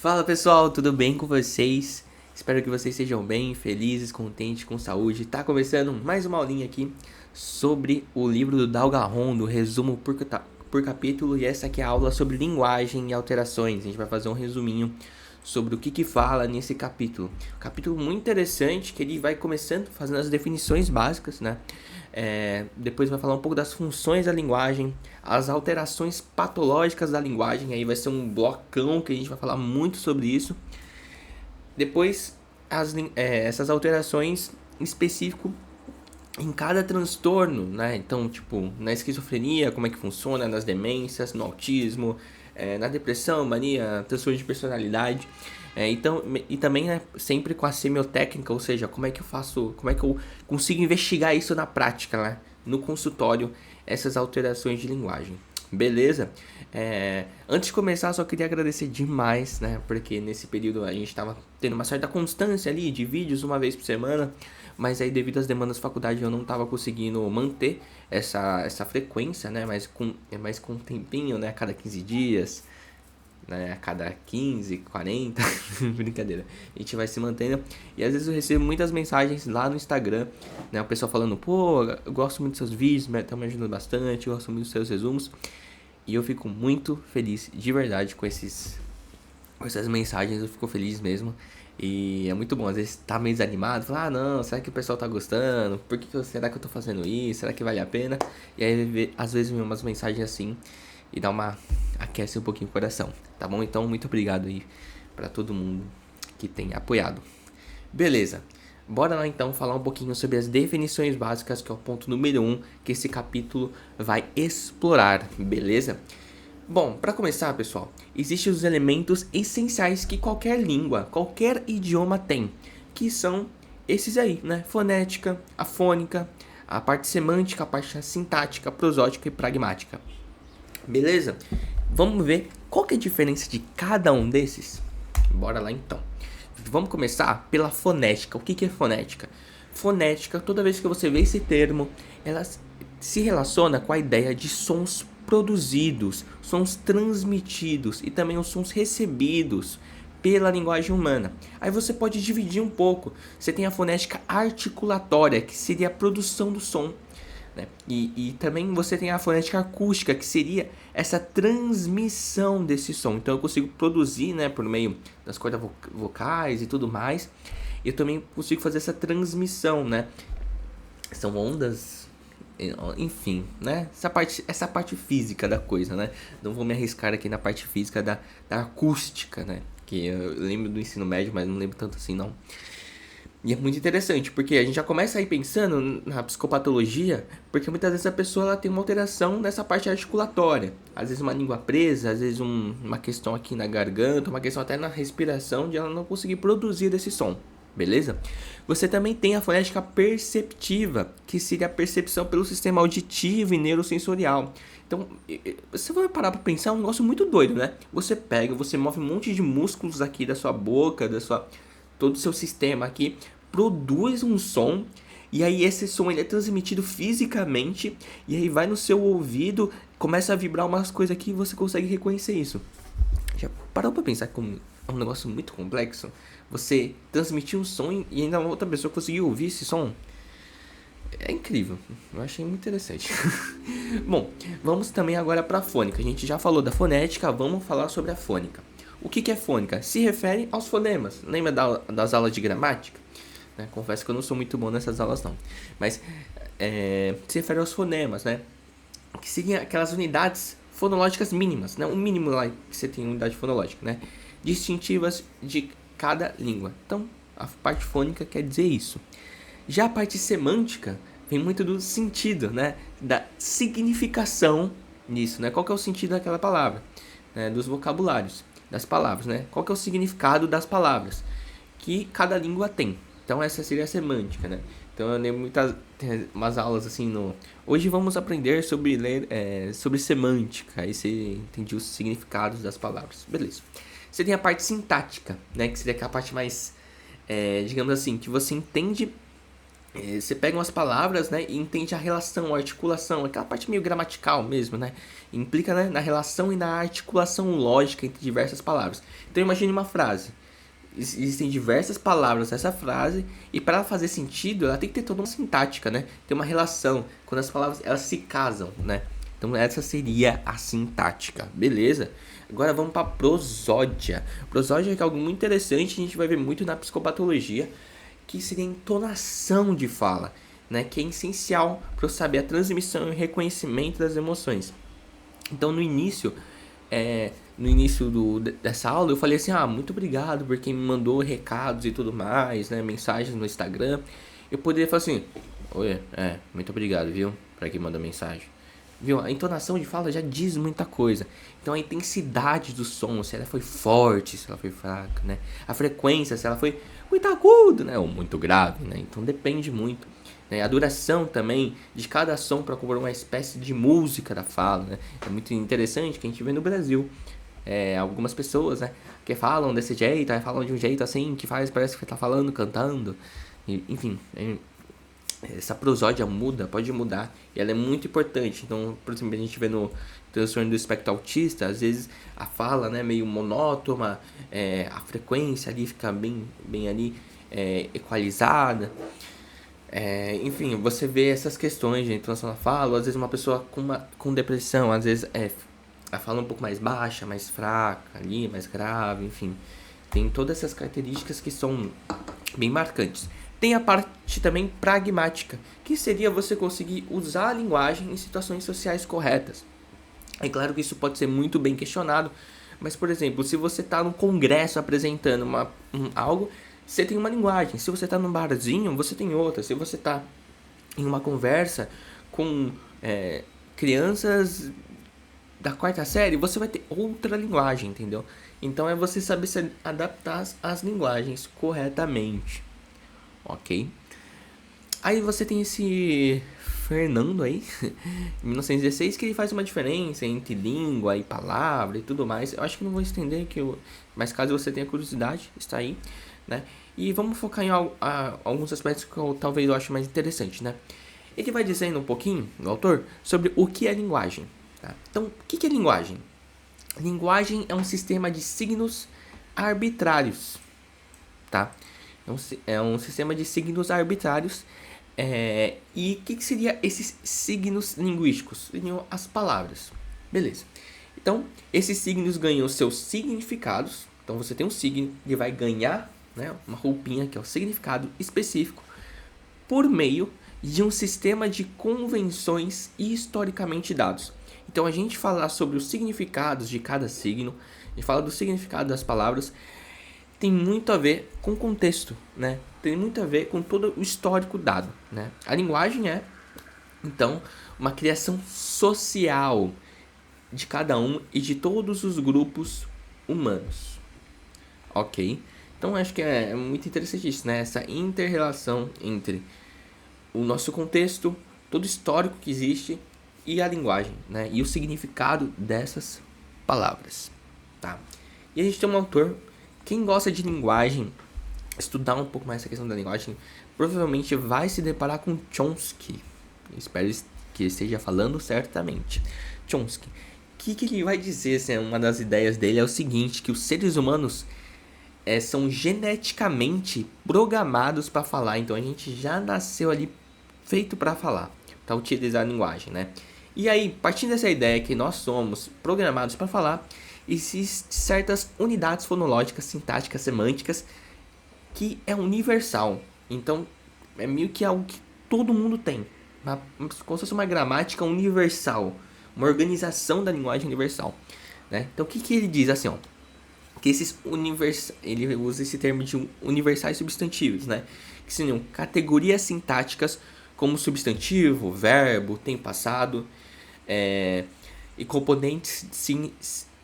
Fala pessoal, tudo bem com vocês? Espero que vocês sejam bem, felizes, contentes, com saúde. Tá começando mais uma aulinha aqui sobre o livro do Dalgarron, do resumo por capítulo. E essa aqui é a aula sobre linguagem e alterações. A gente vai fazer um resuminho sobre o que fala nesse capítulo. Capítulo muito interessante, que ele vai começando fazendo as definições básicas, né? Depois vai falar um pouco das funções da linguagem, as alterações patológicas da linguagem. Aí vai ser um blocão que a gente vai falar muito sobre isso. Depois, essas alterações em específico em cada transtorno, né? Então, tipo, na esquizofrenia, como é que funciona, nas demências, no autismo, na depressão, mania, transtorno de personalidade. E também sempre com a semiotécnica, ou seja, como é que eu consigo investigar isso na prática, né? No consultório, essas alterações de linguagem. Beleza? Antes de começar, só queria agradecer demais, né? Porque nesse período a gente estava tendo uma certa constância ali de vídeos uma vez por semana, mas aí devido às demandas da faculdade eu não estava conseguindo manter essa frequência, né? Mas com um tempinho, né? A cada 15 dias, né? A cada 15, 40, brincadeira. A gente vai se mantendo. E às vezes eu recebo muitas mensagens lá no Instagram, né? O pessoal falando, pô, eu gosto muito dos seus vídeos, tá me ajudando bastante, eu gosto muito dos seus resumos. E eu fico muito feliz, de verdade, com essas mensagens, eu fico feliz mesmo. E é muito bom, às vezes tá meio desanimado, fala, não, será que o pessoal tá gostando? Será que eu tô fazendo isso? Será que vale a pena? E aí, às vezes, vem umas mensagens assim e aquece um pouquinho o coração, tá bom? Então, muito obrigado aí pra todo mundo que tem apoiado. Beleza, bora lá então falar um pouquinho sobre as definições básicas, que é o ponto número 1 que esse capítulo vai explorar, beleza? Bom, para começar, pessoal, existem os elementos essenciais que qualquer língua, qualquer idioma tem, que são esses aí, né? Fonética, a fônica, a parte semântica, a parte sintática, prosódica e pragmática. Beleza? Vamos ver qual que é a diferença de cada um desses? Bora lá então. Vamos começar pela fonética. O que é fonética? Fonética, toda vez que você vê esse termo, ela se relaciona com a ideia de sons produzidos, sons transmitidos e também os sons recebidos pela linguagem humana. Aí você pode dividir um pouco. Você tem a fonética articulatória, que seria a produção do som, né? E também você tem a fonética acústica, que seria essa transmissão desse som. Então eu consigo produzir, né, por meio das cordas vocais e tudo mais. Eu também consigo fazer essa transmissão, né? São ondas, enfim, né? Essa parte física da coisa, né? Não vou me arriscar aqui na parte física da acústica, né? Que eu lembro do ensino médio, mas não lembro tanto assim, não. E é muito interessante, porque a gente já começa aí pensando na psicopatologia, porque muitas vezes a pessoa ela tem uma alteração nessa parte articulatória. Às vezes uma língua presa, às vezes uma questão aqui na garganta, uma questão até na respiração, de ela não conseguir produzir esse som. Beleza? Você também tem a fonética perceptiva, que seria a percepção pelo sistema auditivo e neurosensorial. Então, você vai parar pra pensar, é um negócio muito doido, né? Você move um monte de músculos aqui da sua boca, todo o seu sistema aqui, produz um som, e aí esse som ele é transmitido fisicamente, e aí vai no seu ouvido, começa a vibrar umas coisas aqui e você consegue reconhecer isso. Já parou pra pensar como é um negócio muito complexo? Você transmitir um som e ainda outra pessoa conseguir ouvir esse som? É incrível, eu achei muito interessante. Bom, vamos também agora para a fônica. A gente já falou da fonética, vamos falar sobre a fônica. O que é fônica? Se refere aos fonemas. Lembra das aulas de gramática? Confesso que eu não sou muito bom nessas aulas não. Mas se refere aos fonemas, né? Que seriam aquelas unidades fonológicas mínimas, né? O mínimo lá que você tem unidade fonológica, né? Distintivas de cada língua. Então, a parte fônica quer dizer isso. Já a parte semântica vem muito do sentido, né? Da significação nisso, né? Qual que é o sentido daquela palavra? Dos vocabulários, das palavras, né? Qual que é o significado das palavras que cada língua tem. Então essa seria a semântica, né? Então eu lembro umas aulas assim no... Hoje vamos aprender sobre semântica. Aí você entende os significados das palavras. Beleza. Você tem a parte sintática, né? Que seria aquela parte mais, digamos assim, que você entende Você pega umas palavras, né, e entende a relação, a articulação, aquela parte meio gramatical mesmo, né? Implica, né, na relação e na articulação lógica entre diversas palavras. Então imagine uma frase. Existem diversas palavras nessa frase e para ela fazer sentido, ela tem que ter toda uma sintática, né? Tem uma relação quando as palavras elas se casam, né? Então essa seria a sintática, beleza? Agora vamos para prosódia. Prosódia é algo muito interessante, a gente vai ver muito na psicopatologia, que seria a entonação de fala, né? Que é essencial para eu saber a transmissão e o reconhecimento das emoções. Então no início dessa aula eu falei assim, muito obrigado por quem me mandou recados e tudo mais, né, mensagens no Instagram. Eu poderia falar assim, oi, muito obrigado, viu, para quem manda mensagem. Viu, a entonação de fala já diz muita coisa. Então a intensidade do som, se ela foi forte, se ela foi fraca, né, a frequência, se ela foi muito agudo, né, ou muito grave, né, então depende muito. A duração também de cada som para compor uma espécie de música da fala, né? É muito interessante que a gente vê no Brasil. Algumas pessoas, né, que falam desse jeito, falam de um jeito assim, que faz, parece que tá falando, cantando. Enfim, essa prosódia muda, pode mudar, e ela é muito importante. Então, por exemplo, a gente vê no transtorno do espectro autista, às vezes a fala, né, meio monótona, a frequência ali fica bem ali, equalizada. Enfim, você vê essas questões de entonação da fala, ou às vezes uma pessoa com depressão, às vezes a fala um pouco mais baixa, mais fraca ali, mais grave, enfim. Tem todas essas características que são bem marcantes. Tem a parte também pragmática, que seria você conseguir usar a linguagem em situações sociais corretas. É claro que isso pode ser muito bem questionado, mas, por exemplo, se você está num congresso apresentando algo, você tem uma linguagem. Se você está num barzinho, você tem outra. Se você está em uma conversa com crianças da quarta série, você vai ter outra linguagem, entendeu? Então é você saber se adaptar às linguagens corretamente, ok? Aí você tem esse Fernando aí, em 1916, que ele faz uma diferença entre língua e palavra e tudo mais. Eu acho que não vou estender, mas caso você tenha curiosidade, está aí, né? E vamos focar em alguns aspectos que talvez eu ache mais interessante, né? Ele vai dizendo um pouquinho, o autor, sobre o que é linguagem. Tá? Então, o que é linguagem? Linguagem é um sistema de signos arbitrários, tá? É um sistema de signos arbitrários. E o que seria esses signos linguísticos? Seriam as palavras. Beleza. Então, esses signos ganham seus significados. Então, você tem um signo, ele vai ganhar, né, uma roupinha que é o significado específico por meio de um sistema de convenções historicamente dados. Então, a gente falar sobre os significados de cada signo, e fala do significado das palavras, tem muito a ver com o contexto, né? Tem muito a ver com todo o histórico dado, né? A linguagem é, então, uma criação social de cada um e de todos os grupos humanos, ok? Então, acho que é muito interessante isso, né? Essa inter-relação entre o nosso contexto, todo o histórico que existe e a linguagem, né? E o significado dessas palavras, tá? E a gente tem um autor. Quem gosta de linguagem, estudar um pouco mais essa questão da linguagem, provavelmente vai se deparar com Chomsky. Espero que esteja falando certamente. Chomsky. O que ele vai dizer? Assim, uma das ideias dele é o seguinte, que os seres humanos são geneticamente programados para falar. Então a gente já nasceu ali feito para falar, para utilizar a linguagem, né? E aí, partindo dessa ideia que nós somos programados para falar, existem certas unidades fonológicas, sintáticas, semânticas, que é universal. Então, é meio que algo que todo mundo tem. Como se fosse uma gramática universal. Uma organização da linguagem universal, né? Então, o que ele diz assim, ó? Que ele usa esse termo de universais substantivos, né? Que seriam categorias sintáticas como substantivo, verbo, tempo passado, e componentes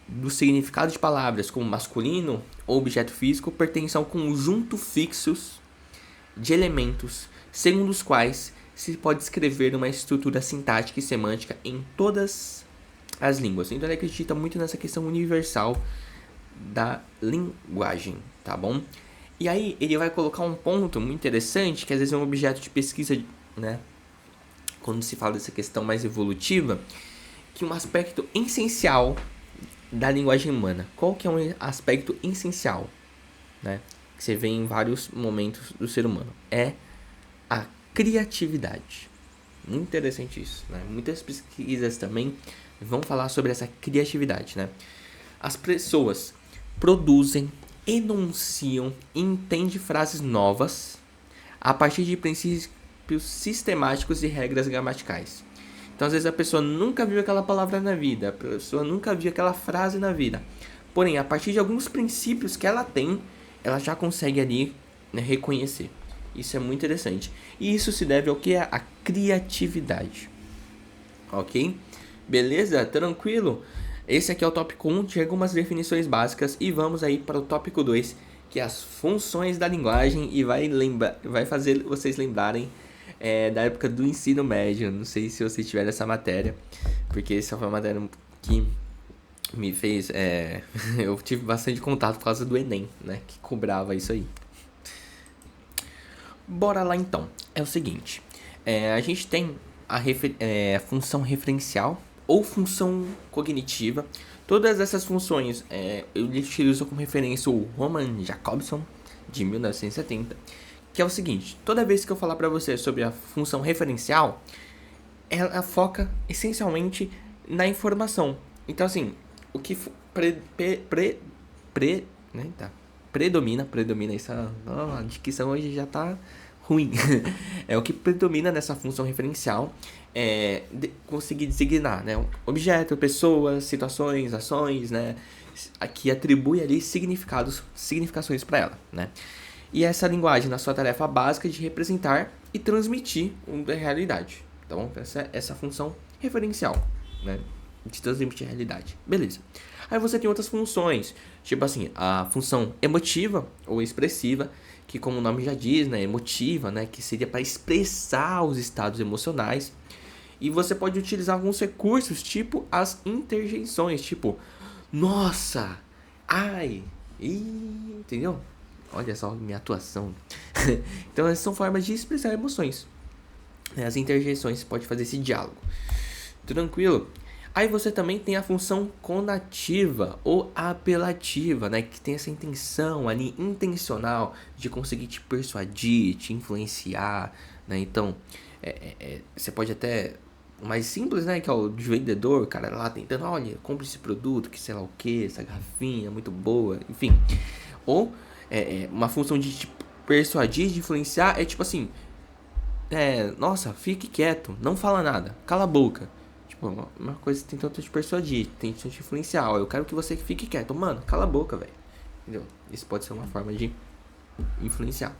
do significado de palavras como masculino ou objeto físico pertencem ao conjunto fixos de elementos segundo os quais se pode escrever uma estrutura sintática e semântica em todas as línguas. Então ele acredita muito nessa questão universal da linguagem, tá bom? E aí ele vai colocar um ponto muito interessante, que às vezes é um objeto de pesquisa, né? Quando se fala dessa questão mais evolutiva, que um aspecto essencial da linguagem humana. Qual que é um aspecto essencial, né? Que você vê em vários momentos do ser humano. É a criatividade. Muito interessante isso, né? Muitas pesquisas também vão falar sobre essa criatividade, né? As pessoas produzem, enunciam e entendem frases novas a partir de princípios sistemáticos e regras gramaticais. Então, às vezes, a pessoa nunca viu aquela palavra na vida, a pessoa nunca viu aquela frase na vida. Porém, a partir de alguns princípios que ela tem, ela já consegue ali, né, reconhecer. Isso é muito interessante. E isso se deve ao que? A criatividade. Ok? Beleza? Tranquilo? Esse aqui é o tópico 1 de algumas definições básicas. E vamos aí para o tópico 2, que é as funções da linguagem. E vai fazer vocês lembrarem da época do ensino médio. Não sei se vocês tiveram essa matéria, porque essa foi uma matéria que me fez... eu tive bastante contato por causa do Enem, né? Que cobrava isso aí. Bora lá então. É o seguinte, a gente tem a função referencial ou função cognitiva. Todas essas funções eu utilizo como referência o Roman Jakobson, de 1970, que é o seguinte: toda vez que eu falar para você sobre a função referencial, ela foca essencialmente na informação. Então, assim, o que predomina essa... a dicção hoje já tá ruim. É o que predomina nessa função referencial, conseguir designar, né, objeto, pessoas, situações, ações, né, que atribui ali significações para ela, né. E essa linguagem na sua tarefa básica de representar e transmitir uma realidade. Então, essa função referencial, né, de transmitir a realidade. Beleza. Aí você tem outras funções, tipo assim, a função emotiva ou expressiva, que como o nome já diz, né, emotiva, né, que seria para expressar os estados emocionais. E você pode utilizar alguns recursos, tipo as interjeições, tipo, nossa, ai, entendeu? Olha só minha atuação. Então essas são formas de expressar emoções. As interjeições, pode fazer esse diálogo. Tranquilo? Aí você também tem a função conativa ou apelativa, né? Que tem essa intenção ali, intencional, de conseguir te persuadir, te influenciar, né? Então, você pode até... O mais simples, né? Que é o de vendedor, o cara lá tentando, olha, compre esse produto, que sei lá o que, essa garrafinha muito boa, enfim. Ou uma função de te persuadir, de influenciar, é tipo assim... nossa, fique quieto, não fala nada, cala a boca. Uma coisa que tem tanto te persuadir, tem te influenciar. Eu quero que você fique quieto. Mano, cala a boca, velho. Entendeu? Isso pode ser uma forma de influenciar.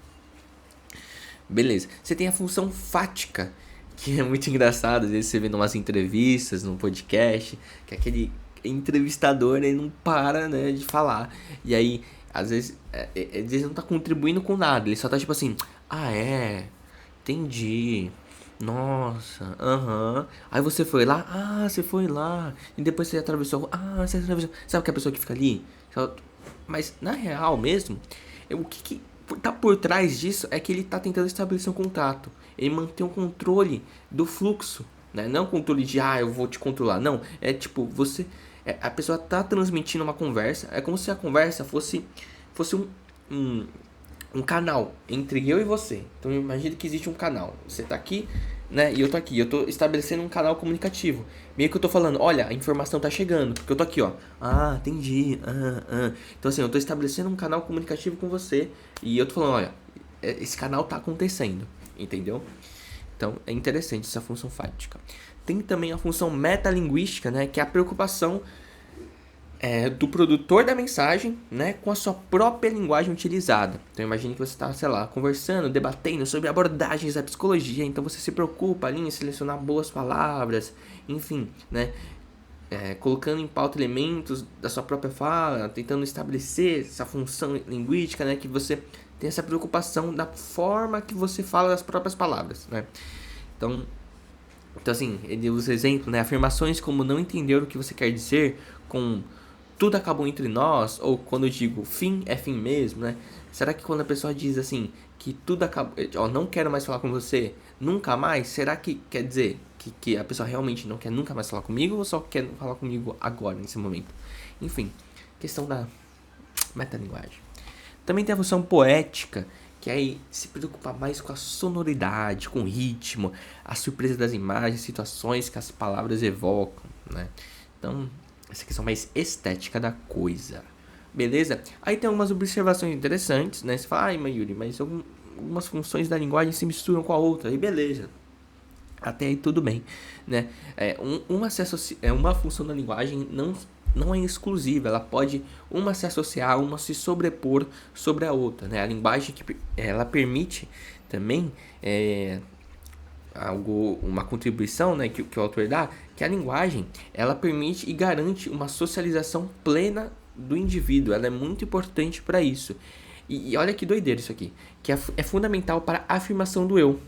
Beleza. Você tem a função fática, que é muito engraçado. Às vezes você vê em umas entrevistas, num podcast, que aquele entrevistador, ele não para, né, de falar. E aí, às vezes não tá contribuindo com nada. Ele só tá tipo assim, entendi. Nossa, aham. Aí você foi lá, você foi lá. E depois você atravessou, você atravessou. Sabe que a pessoa que fica ali? Mas na real mesmo, o que tá por trás disso é que ele tá tentando estabelecer um contato. Ele mantém um controle do fluxo, né? Não controle de, eu vou te controlar. Não, é tipo, você... a pessoa tá transmitindo uma conversa. É como se a conversa fosse um canal entre eu e você. Então imagine que existe um canal. Você tá aqui, né? E eu tô aqui. Eu tô estabelecendo um canal comunicativo. Meio que eu tô falando, olha, a informação tá chegando. Porque eu tô aqui, ó. Entendi. Então assim, eu tô estabelecendo um canal comunicativo com você. E eu tô falando, olha, esse canal tá acontecendo. Entendeu? Então é interessante essa função fática. Tem também a função metalinguística, né? Que é a preocupação do produtor da mensagem, né, com a sua própria linguagem utilizada. Então imagine que você está, sei lá, conversando, debatendo sobre abordagens da psicologia, então você se preocupa ali em selecionar boas palavras, enfim, né, colocando em pauta elementos da sua própria fala, tentando estabelecer essa função linguística, né, que você tem essa preocupação da forma que você fala das próprias palavras, né. Então assim, ele usa exemplo, né, afirmações como não entender o que você quer dizer com tudo acabou entre nós, ou quando eu digo fim é fim mesmo, né? Será que quando a pessoa diz assim, que tudo acabou, ó, não quero mais falar com você, nunca mais, será que quer dizer que a pessoa realmente não quer nunca mais falar comigo, ou só quer falar comigo agora, nesse momento? Enfim, questão da metalinguagem. Também tem a função poética, que aí se preocupa mais com a sonoridade, com o ritmo, a surpresa das imagens, situações que as palavras evocam, né? Então, essa questão mais estética da coisa. Beleza? Aí tem algumas observações interessantes, né? Você fala, ai, Mayuri, mas algumas funções da linguagem se misturam com a outra. E beleza. Até aí tudo bem, né? Uma função da linguagem não é exclusiva, ela pode uma se associar, uma se sobrepor sobre a outra, né? A linguagem ela permite também uma contribuição, né, que o autor dá, que a linguagem ela permite e garante uma socialização plena do indivíduo, ela é muito importante para isso. E olha que doideira isso aqui, que é fundamental para a afirmação do eu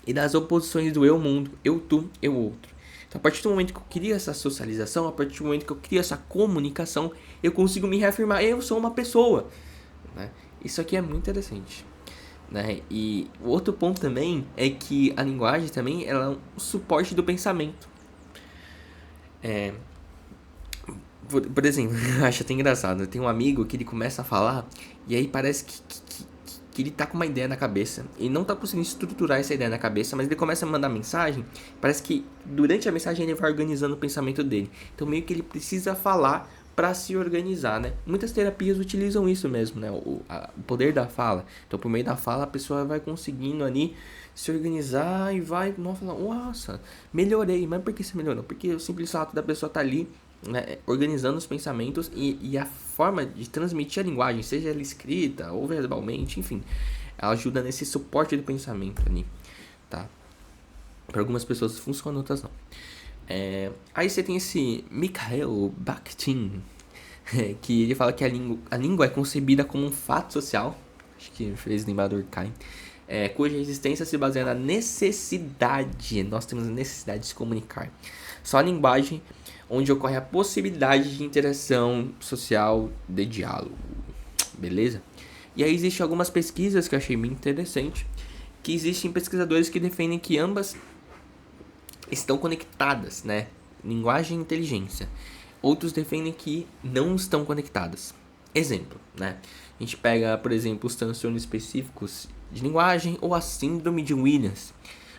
e das oposições do eu mundo, eu tu, eu outro. Então, a partir do momento que eu crio essa socialização, a partir do momento que eu crio essa comunicação, eu consigo me reafirmar, eu sou uma pessoa, né? Isso aqui é muito interessante, né? E o outro ponto também é que a linguagem também ela é um suporte do pensamento. Por exemplo, eu acho até engraçado, tem um amigo que ele começa a falar e aí parece que ele tá com uma ideia na cabeça e não tá conseguindo estruturar essa ideia na cabeça, mas ele começa a mandar mensagem, parece que durante a mensagem ele vai organizando o pensamento dele. Então meio que ele precisa falar para se organizar, né? Muitas terapias utilizam isso mesmo, né? O poder da fala. Então por meio da fala a pessoa vai conseguindo ali se organizar e vai falar, nossa, melhorei. Mas por que você melhorou? Porque o simples fato da pessoa estar ali, né, organizando os pensamentos e a forma de transmitir a linguagem, seja ela escrita ou verbalmente, enfim, ela ajuda nesse suporte do pensamento ali, tá? Para algumas pessoas funciona, outras não. Aí você tem esse Mikhail Bakhtin, que ele fala que a língua é concebida como um fato social, acho que fez lembrar do Durkheim, cuja existência se baseia na necessidade, nós temos a necessidade de se comunicar. Só a linguagem onde ocorre a possibilidade de interação social, de diálogo, beleza? E aí existem algumas pesquisas que eu achei bem interessante, que existem pesquisadores que defendem que ambas estão conectadas, né? Linguagem e inteligência. Outros defendem que não estão conectadas. Exemplo, né? A gente pega, por exemplo, os transtornos específicos de linguagem ou a síndrome de Williams.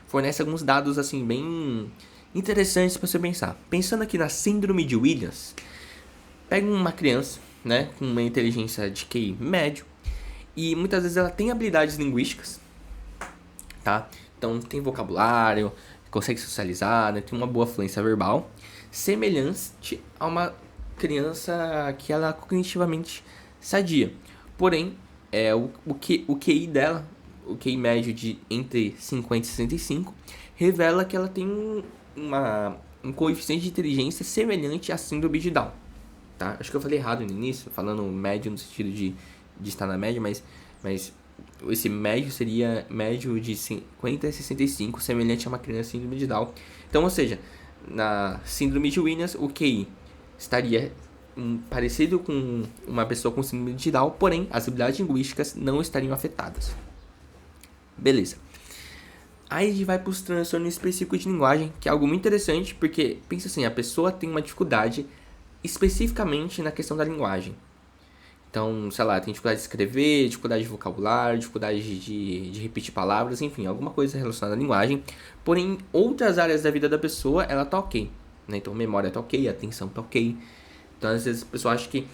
Fornece alguns dados assim bem interessantes para você pensar. Pensando aqui na síndrome de Williams, pega uma criança, né, com uma inteligência de QI médio e muitas vezes ela tem habilidades linguísticas, tá? Então tem vocabulário, consegue socializar, né, tem uma boa fluência verbal, semelhante a uma criança que ela é cognitivamente sadia. Porém, o QI dela, o QI médio de entre 50 e 65, revela que ela tem um coeficiente de inteligência semelhante à síndrome de Down, tá? Acho que eu falei errado no início, falando médio no sentido de estar na média, mas esse médio seria médio de 50 a 65, semelhante a uma criança síndrome de Down. Então, ou seja, na síndrome de Williams, o QI estaria parecido com uma pessoa com síndrome de Down, porém, as habilidades linguísticas não estariam afetadas. Beleza. Aí a gente vai para os transtornos específicos de linguagem, que é algo muito interessante, porque, pensa assim, a pessoa tem uma dificuldade especificamente na questão da linguagem. Então, sei lá, tem dificuldade de escrever, dificuldade de vocabulário, dificuldade de repetir palavras, enfim, alguma coisa relacionada à linguagem. Porém, outras áreas da vida da pessoa, ela tá ok, né? Então, memória tá ok, atenção tá ok. Então, às vezes, a pessoa acha que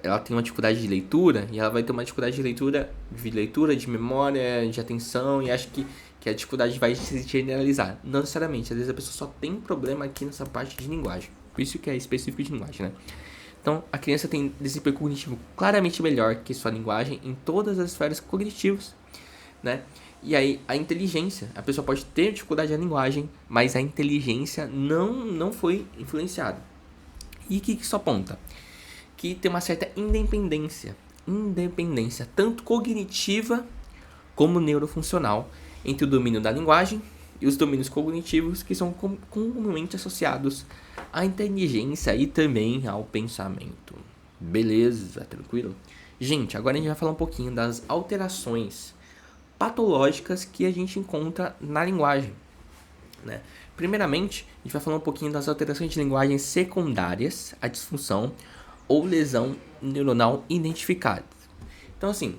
ela tem uma dificuldade de leitura e ela vai ter uma dificuldade de leitura, de memória, de atenção e acha que a dificuldade vai se generalizar. Não necessariamente, às vezes a pessoa só tem problema aqui nessa parte de linguagem. Por isso que é específico de linguagem, né? Então, a criança tem desempenho cognitivo claramente melhor que sua linguagem em todas as esferas cognitivas, né? E aí, a inteligência, a pessoa pode ter dificuldade na linguagem, mas a inteligência não foi influenciada. E o que isso aponta? Que tem uma certa independência, tanto cognitiva como neurofuncional, entre o domínio da linguagem e os domínios cognitivos que são comumente associados à inteligência e também ao pensamento. Beleza, tranquilo? Gente, agora a gente vai falar um pouquinho das alterações patológicas que a gente encontra na linguagem, né? Primeiramente, a gente vai falar um pouquinho das alterações de linguagem secundárias à disfunção ou lesão neuronal identificadas. Então, assim,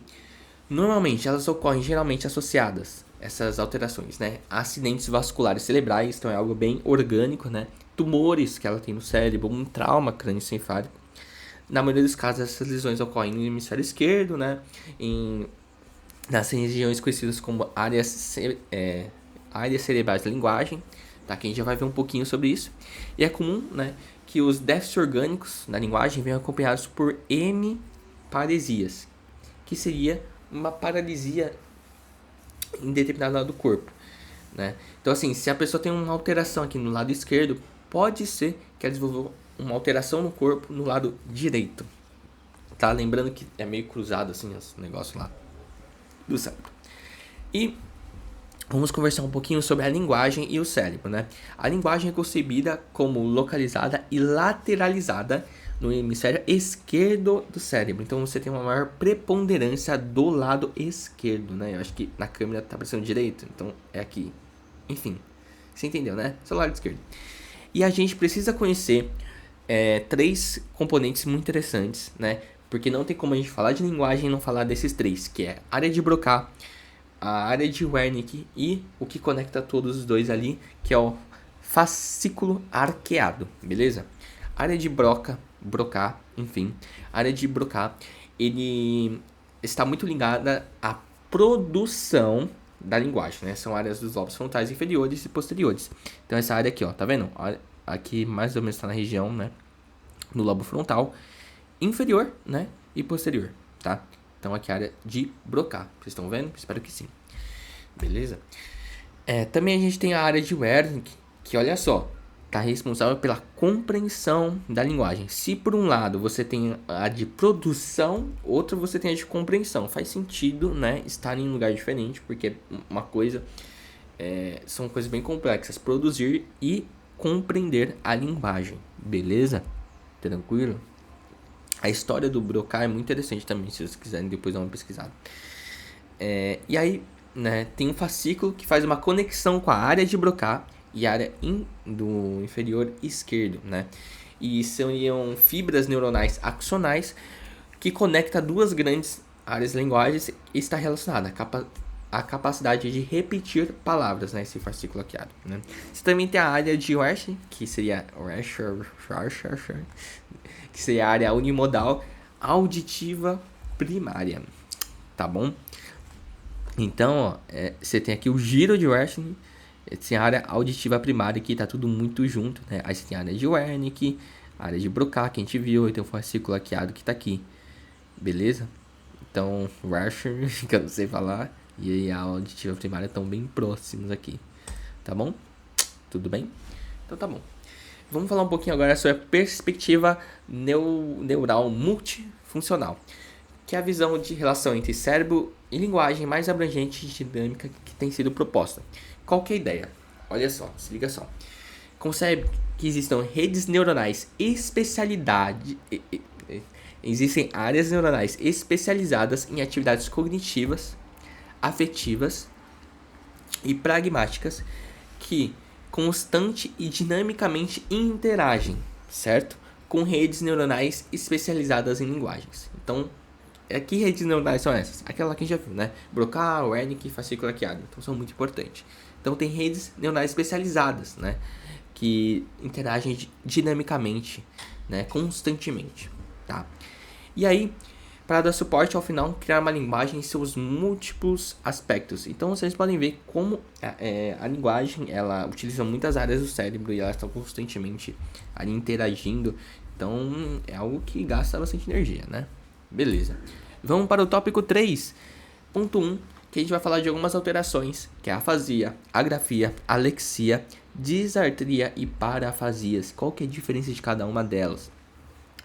normalmente elas ocorrem geralmente associadas, essas alterações, né, a acidentes vasculares cerebrais, então é algo bem orgânico, né, tumores que ela tem no cérebro, um trauma crânioencefálico. Na maioria dos casos, essas lesões ocorrem no hemisfério esquerdo, né, nas regiões conhecidas como áreas cerebrais da linguagem, tá? Que a gente já vai ver um pouquinho sobre isso. E é comum, né, que os déficits orgânicos da linguagem venham acompanhados por hemiparesias, que seria uma paralisia em determinado lado do corpo, né? Então, assim, se a pessoa tem uma alteração aqui no lado esquerdo, pode ser que ela desenvolveu uma alteração no corpo no lado direito, tá? Lembrando que é meio cruzado, assim, os negócios lá do cérebro. E vamos conversar um pouquinho sobre a linguagem e o cérebro, né? A linguagem é concebida como localizada e lateralizada no hemisfério esquerdo do cérebro. Então você tem uma maior preponderância do lado esquerdo, né? Eu acho que na câmera tá aparecendo direito, então é aqui. Enfim, você entendeu, né? Seu lado esquerdo. E a gente precisa conhecer 3 componentes muito interessantes, né? Porque não tem como a gente falar de linguagem e não falar desses 3, que é a área de Broca, a área de Wernicke e o que conecta todos os dois ali, que é o fascículo arqueado, beleza? A área de Broca, enfim, a área de Broca, ele está muito ligada à produção da linguagem, né? São áreas dos lobos frontais inferiores e posteriores. Então essa área aqui, ó, tá vendo? Aqui mais ou menos está na região, né, no lobo frontal inferior, né, e posterior, tá? Então aqui a área de Broca, vocês estão vendo? Espero que sim. Beleza? Também a gente tem a área de Wernicke, que olha só, está responsável pela compreensão da linguagem. Se por um lado você tem a de produção, outro você tem a de compreensão. Faz sentido, né, estar em um lugar diferente, porque uma coisa são coisas bem complexas, produzir e compreender a linguagem, beleza? Tranquilo? A história do Broca é muito interessante também, se vocês quiserem depois dar uma pesquisada. E aí, né, tem um fascículo que faz uma conexão com a área de Broca e a área do inferior esquerdo, né? E seriam fibras neuronais axonais que conecta duas grandes áreas de linguagens e está relacionada à capacidade de repetir palavras, né? Esse fascículo arqueado, né? Você também tem a área de Wernicke, que seria a área unimodal auditiva primária, tá bom? Então, ó, você tem aqui o giro de Wernicke, tem a área auditiva primária, que tá tudo muito junto, né? Aí você tem a área de Wernicke, a área de Broca, que a gente viu, e tem o fascículo arqueado que tá aqui, beleza? Então, Wernicke, que eu não sei falar, e a auditiva primária estão bem próximos aqui, tá bom? Tudo bem? Então tá bom. Vamos falar um pouquinho agora sobre a perspectiva neural multifuncional, que é a visão de relação entre cérebro e linguagem mais abrangente e dinâmica que tem sido proposta. Qual que é a ideia? Olha só, se liga só. Concebe que existam redes neuronais existem áreas neuronais especializadas em atividades cognitivas, afetivas e pragmáticas que constante e dinamicamente interagem, certo? Com redes neuronais especializadas em linguagens. Então, que redes neuronais são essas? Aquela que a gente já viu, né? Broca, Wernicke e fascículo arqueado. Então, são muito importantes. Então, tem redes neuronais especializadas, né? Que interagem dinamicamente, né? Constantemente, tá? E aí, para dar suporte ao final, criar uma linguagem em seus múltiplos aspectos. Então, vocês podem ver como a linguagem, ela utiliza muitas áreas do cérebro e elas estão constantemente ali interagindo. Então, é algo que gasta bastante energia, né? Beleza. Vamos para o tópico 3.1, que a gente vai falar de algumas alterações, que é a afasia, agrafia, alexia, disartria e parafasias. Qual que é a diferença de cada uma delas?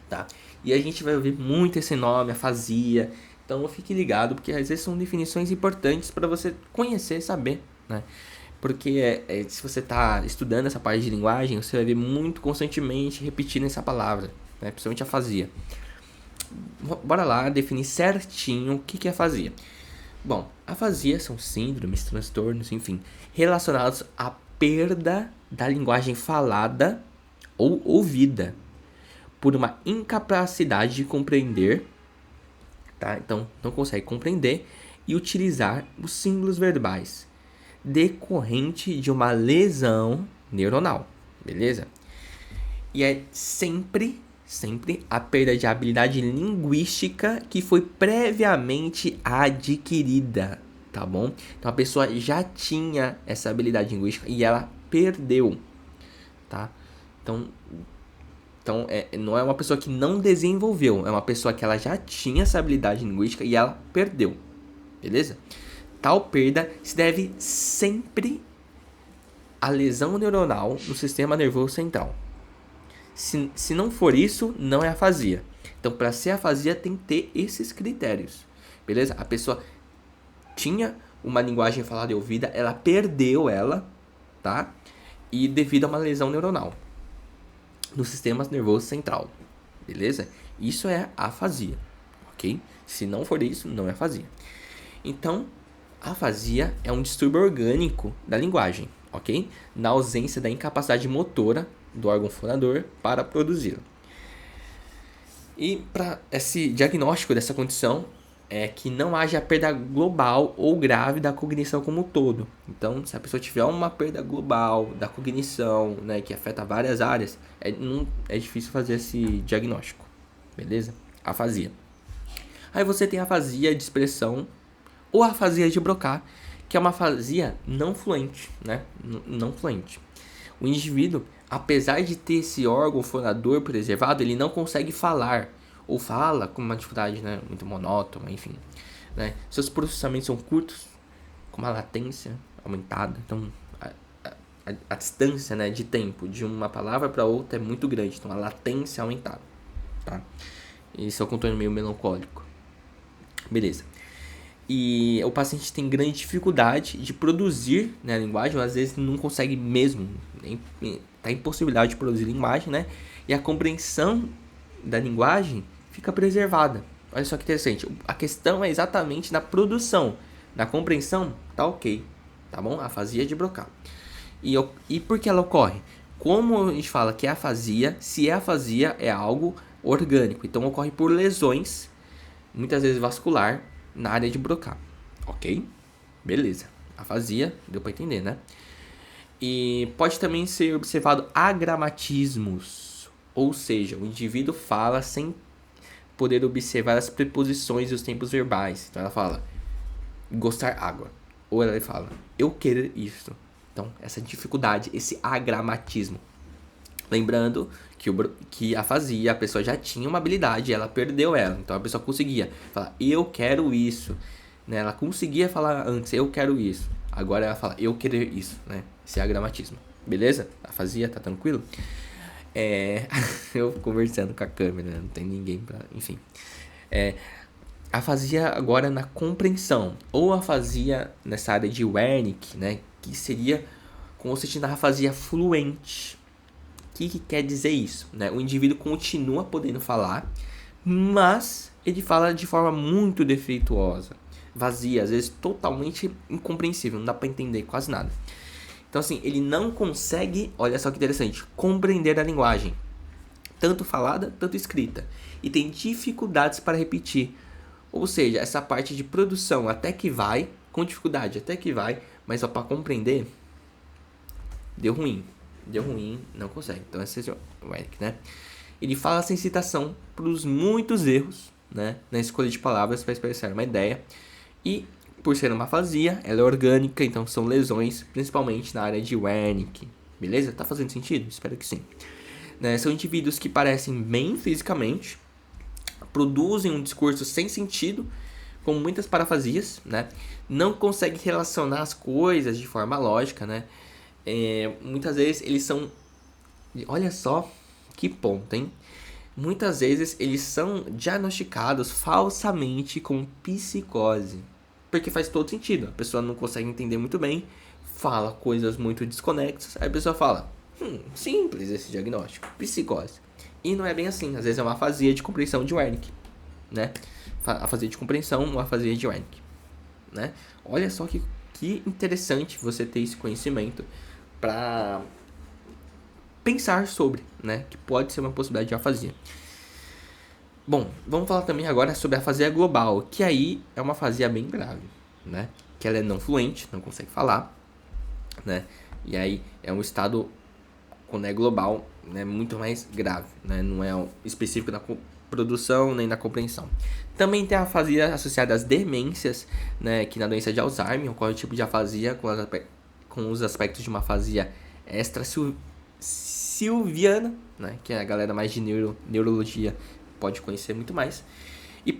Tá? E a gente vai ouvir muito esse nome, afasia. Então fique ligado, porque às vezes são definições importantes para você conhecer e saber, né? Porque se você está estudando essa parte de linguagem, você vai ver muito constantemente repetindo essa palavra, né? Principalmente afasia. Bora lá definir certinho o que é afasia. Bom, afasia são síndromes, transtornos, enfim, relacionados à perda da linguagem falada ou ouvida por uma incapacidade de compreender, tá? Então, não consegue compreender e utilizar os símbolos verbais decorrente de uma lesão neuronal, beleza? E é sempre a perda de habilidade linguística que foi previamente adquirida, tá bom? Então a pessoa já tinha essa habilidade linguística e ela perdeu, tá? Então não é uma pessoa que não desenvolveu, é uma pessoa que ela já tinha essa habilidade linguística e ela perdeu, beleza? Tal perda se deve sempre à lesão neuronal no sistema nervoso central. Se não for isso, não é afasia. Então, para ser afasia, tem que ter esses critérios, beleza? A pessoa tinha uma linguagem falada e ouvida, ela perdeu ela, tá? E devido a uma lesão neuronal no sistema nervoso central, beleza? Isso é afasia, ok? Se não for isso, não é afasia. Então, afasia é um distúrbio orgânico da linguagem, ok? Na ausência da incapacidade motora do órgão fonador para produzi-la. E para esse diagnóstico dessa condição é que não haja perda global ou grave da cognição como um todo. Então, se a pessoa tiver uma perda global da cognição, né, que afeta várias áreas, é difícil fazer esse diagnóstico, beleza? Afasia. Aí você tem a afasia de expressão ou a afasia de Broca, que é uma afasia não fluente, né? Não fluente. O indivíduo, apesar de ter esse órgão fonador preservado, ele não consegue falar, ou fala com uma dificuldade, né, muito monótona, enfim, né? Seus processamentos são curtos, com uma latência aumentada, então a distância, né, de tempo de uma palavra para outra é muito grande, então a latência é aumentada, tá? Esse é o contorno meio melancólico. Beleza. E o paciente tem grande dificuldade de produzir, né, a linguagem, às vezes não consegue mesmo, está impossibilidade de produzir linguagem, né? E a compreensão da linguagem fica preservada. Olha só que interessante. A questão é exatamente na produção. Na compreensão, tá ok, tá bom? Afasia de Broca. E por que ela ocorre? Como a gente fala que é afasia, se é afasia é algo orgânico. Então ocorre por lesões, muitas vezes vascular, na área de Broca, ok? Beleza, afasia, deu para entender, né? E pode também ser observado agramatismos, ou seja, o indivíduo fala sem poder observar as preposições e os tempos verbais. Então ela fala, gostar água, ou ela fala, eu quero isso. Então essa dificuldade, esse agramatismo. Lembrando que a afasia, a pessoa já tinha uma habilidade, ela perdeu ela. Então a pessoa conseguia falar, eu quero isso, né? Ela conseguia falar antes, eu quero isso. Agora ela fala, eu quero isso, né? Esse é agramatismo. Beleza? Afasia, tá tranquilo? Eu conversando com a câmera, não tem ninguém pra... Enfim. Afasia agora na compreensão. Ou afasia nessa área de Wernicke, né? Que seria consistente na afasia fluente. O que quer dizer isso? Né? O indivíduo continua podendo falar, mas ele fala de forma muito defeituosa, vazia, às vezes totalmente incompreensível, não dá para entender quase nada. Então assim, ele não consegue, olha só que interessante, compreender a linguagem, tanto falada, tanto escrita, e tem dificuldades para repetir. Ou seja, essa parte de produção até que vai, com dificuldade até que vai, mas só para compreender, deu ruim, não consegue. Então esse é o Eric, né? Ele fala sem citação para os muitos erros, né, na escolha de palavras para expressar uma ideia. E por ser uma afasia, ela é orgânica, então são lesões, principalmente na área de Wernicke. Beleza? Tá fazendo sentido? Espero que sim. Né, são indivíduos que parecem bem fisicamente, produzem um discurso sem sentido, com muitas parafasias, né? Não conseguem relacionar as coisas de forma lógica, né? Muitas vezes eles são... Olha só que ponto, hein? Muitas vezes eles são diagnosticados falsamente com psicose. Porque faz todo sentido. A pessoa não consegue entender muito bem, fala coisas muito desconexas, aí a pessoa fala, simples esse diagnóstico, psicose. E não é bem assim, às vezes é uma afasia de compreensão de Wernicke, né? Afasia de compreensão, uma afasia de Wernicke, né? Olha só que interessante você ter esse conhecimento para pensar sobre, né? Que pode ser uma possibilidade de afasia. Bom, vamos falar também agora sobre a afasia global, que aí é uma afasia bem grave, né? Que ela é não fluente, não consegue falar, né? E aí é um estado, quando é global, né, muito mais grave, né? Não é específico da produção nem da compreensão. Também tem a afasia associada às demências, né? Que na doença de Alzheimer ocorre o tipo de afasia com os aspectos de uma afasia extra-silviana, né? Que a galera mais de neurologia pode conhecer muito mais. E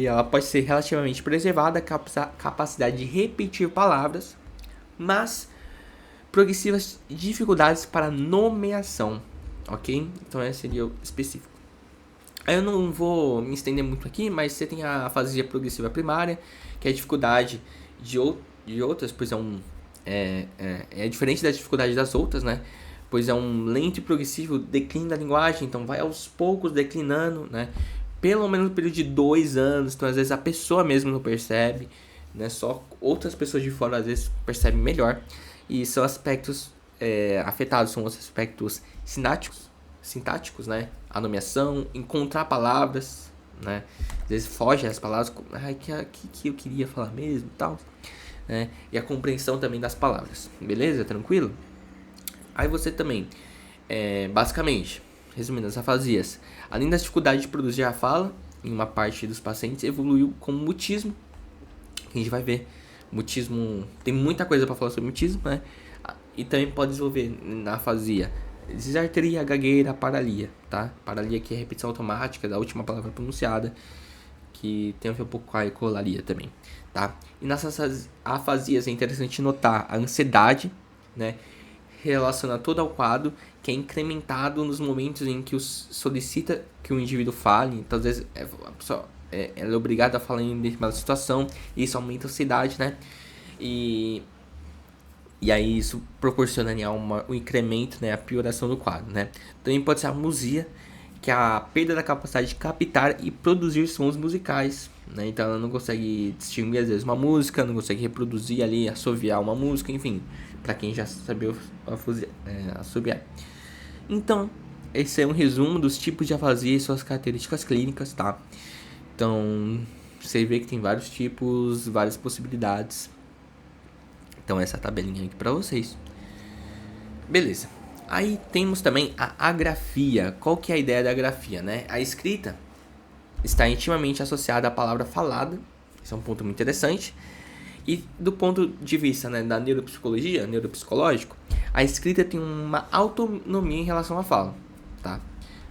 ela pode ser relativamente preservada, capacidade de repetir palavras, mas progressivas dificuldades para nomeação, ok? Então esse seria o específico. Aí eu não vou me estender muito aqui, mas você tem a afasia progressiva primária, que é a dificuldade de outras, pois é diferente da dificuldade das outras, né? Pois é um lento e progressivo declínio da linguagem, então vai aos poucos declinando, né? Pelo menos no período de 2 anos, então às vezes a pessoa mesmo não percebe, né? Só outras pessoas de fora às vezes percebem melhor. E são aspectos afetados, são os aspectos sintáticos, né? A nomeação, encontrar palavras, né? Às vezes foge as palavras, que eu queria falar mesmo e tal, né? E a compreensão também das palavras, beleza? Tranquilo? Aí você também, basicamente, resumindo as afasias, além da dificuldade de produzir a fala, em uma parte dos pacientes evoluiu como mutismo, que a gente vai ver. Mutismo, tem muita coisa para falar sobre mutismo, né? E também pode desenvolver na afasia disartria, gagueira, paralia, tá? Paralia que é a repetição automática da última palavra pronunciada, que tem a ver um pouco com a ecolalia também, tá? E nessas afasias é interessante notar a ansiedade, né? Relaciona todo ao quadro, que é incrementado nos momentos em que solicita que o indivíduo fale. Então, às vezes, a pessoa ela é obrigada a falar em determinada situação, e isso aumenta a ansiedade, né? E aí isso proporciona um incremento, né? A pioração do quadro, né? Também pode ser a amusia, que é a perda da capacidade de captar e produzir sons musicais, né? Então ela não consegue distinguir às vezes uma música, não consegue reproduzir ali, assoviar uma música, enfim, para quem já sabia assoviar. Então, esse é um resumo dos tipos de afasia e suas características clínicas, tá? Então, você vê que tem vários tipos, várias possibilidades. Então, essa tabelinha aqui para vocês. Beleza. Aí temos também a agrafia. Qual que é a ideia da agrafia, né? A escrita está intimamente associada à palavra falada. Isso é um ponto muito interessante. E do ponto de vista, né, da neuropsicológico, a escrita tem uma autonomia em relação à fala, tá?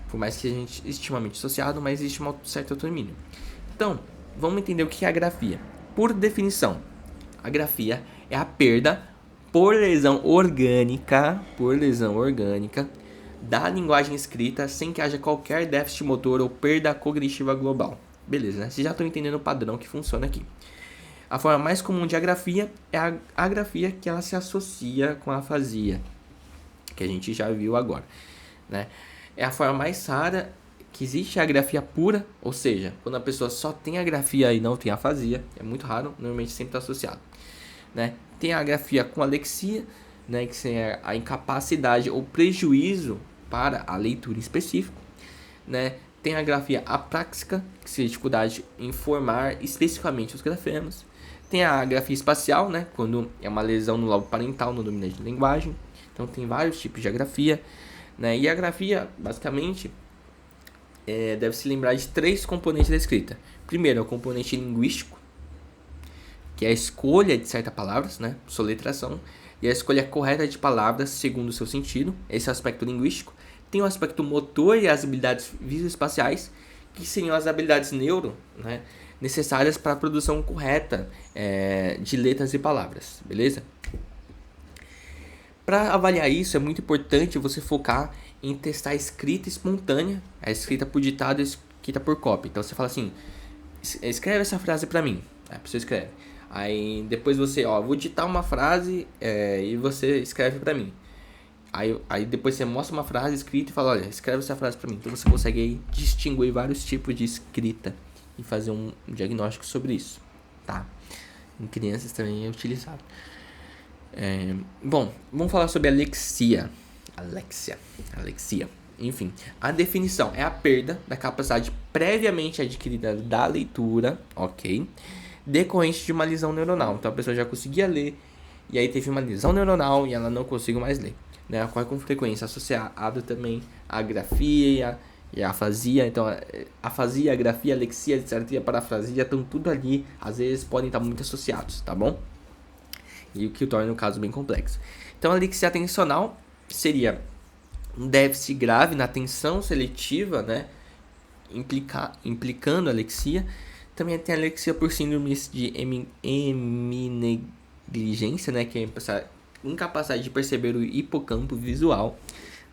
Por mais que a gente extremamente associado, mas existe uma certa autonomia. Então, vamos entender o que é a grafia. Por definição, a grafia é a perda por lesão orgânica da linguagem escrita sem que haja qualquer déficit motor ou perda cognitiva global. Beleza, né? Vocês já estão entendendo o padrão que funciona aqui. A forma mais comum de agrafia é a agrafia que ela se associa com a afasia, que a gente já viu agora, né? É a forma mais rara que existe a agrafia pura, ou seja, quando a pessoa só tem agrafia e não tem afasia, é muito raro, normalmente sempre está associado, né? Tem a agrafia com alexia, né, que é a incapacidade ou prejuízo para a leitura em específico, né? Tem a grafia apráxica, que seria dificuldade em formar especificamente os grafemas. Tem a grafia espacial, né, quando é uma lesão no lobo parental, no dominante de linguagem. Então tem vários tipos de agrafia, né? E a grafia, basicamente, deve se lembrar de 3 componentes da escrita. Primeiro é o componente linguístico, que é a escolha de certas palavras, né, soletração, e a escolha correta de palavras segundo o seu sentido. Esse é o aspecto linguístico. Tem o aspecto motor e as habilidades visoespaciais, que seriam as habilidades neuro, né, necessárias para a produção correta de letras e palavras, beleza? Para avaliar isso, é muito importante você focar em testar a escrita espontânea, a escrita por ditado e a escrita por cópia. Então você fala assim, escreve essa frase para mim. A pessoa escreve. Aí depois você, vou digitar uma frase e você escreve pra mim. Aí depois você mostra uma frase escrita e fala, olha, escreve essa frase pra mim. Então você consegue aí distinguir vários tipos de escrita e fazer um diagnóstico sobre isso, tá? Em crianças também é utilizado. Bom, vamos falar sobre alexia. Alexia. Enfim, a definição é a perda da capacidade previamente adquirida da leitura, ok? Decorrente de uma lesão neuronal. Então a pessoa já conseguia ler e aí teve uma lesão neuronal e ela não conseguiu mais ler, né? Ocorre com frequência associado também à grafia e à afasia. Então a afasia, a grafia, a alexia, a disartria, a parafrasia estão tudo ali, às vezes podem estar muito associados, tá bom? E o que torna o caso bem complexo. Então a alexia atencional seria um déficit grave na atenção seletiva, né? Implicando alexia. Também tem alexia por síndromes de heminegligência, né? Que é a incapacidade de perceber o hipocampo visual,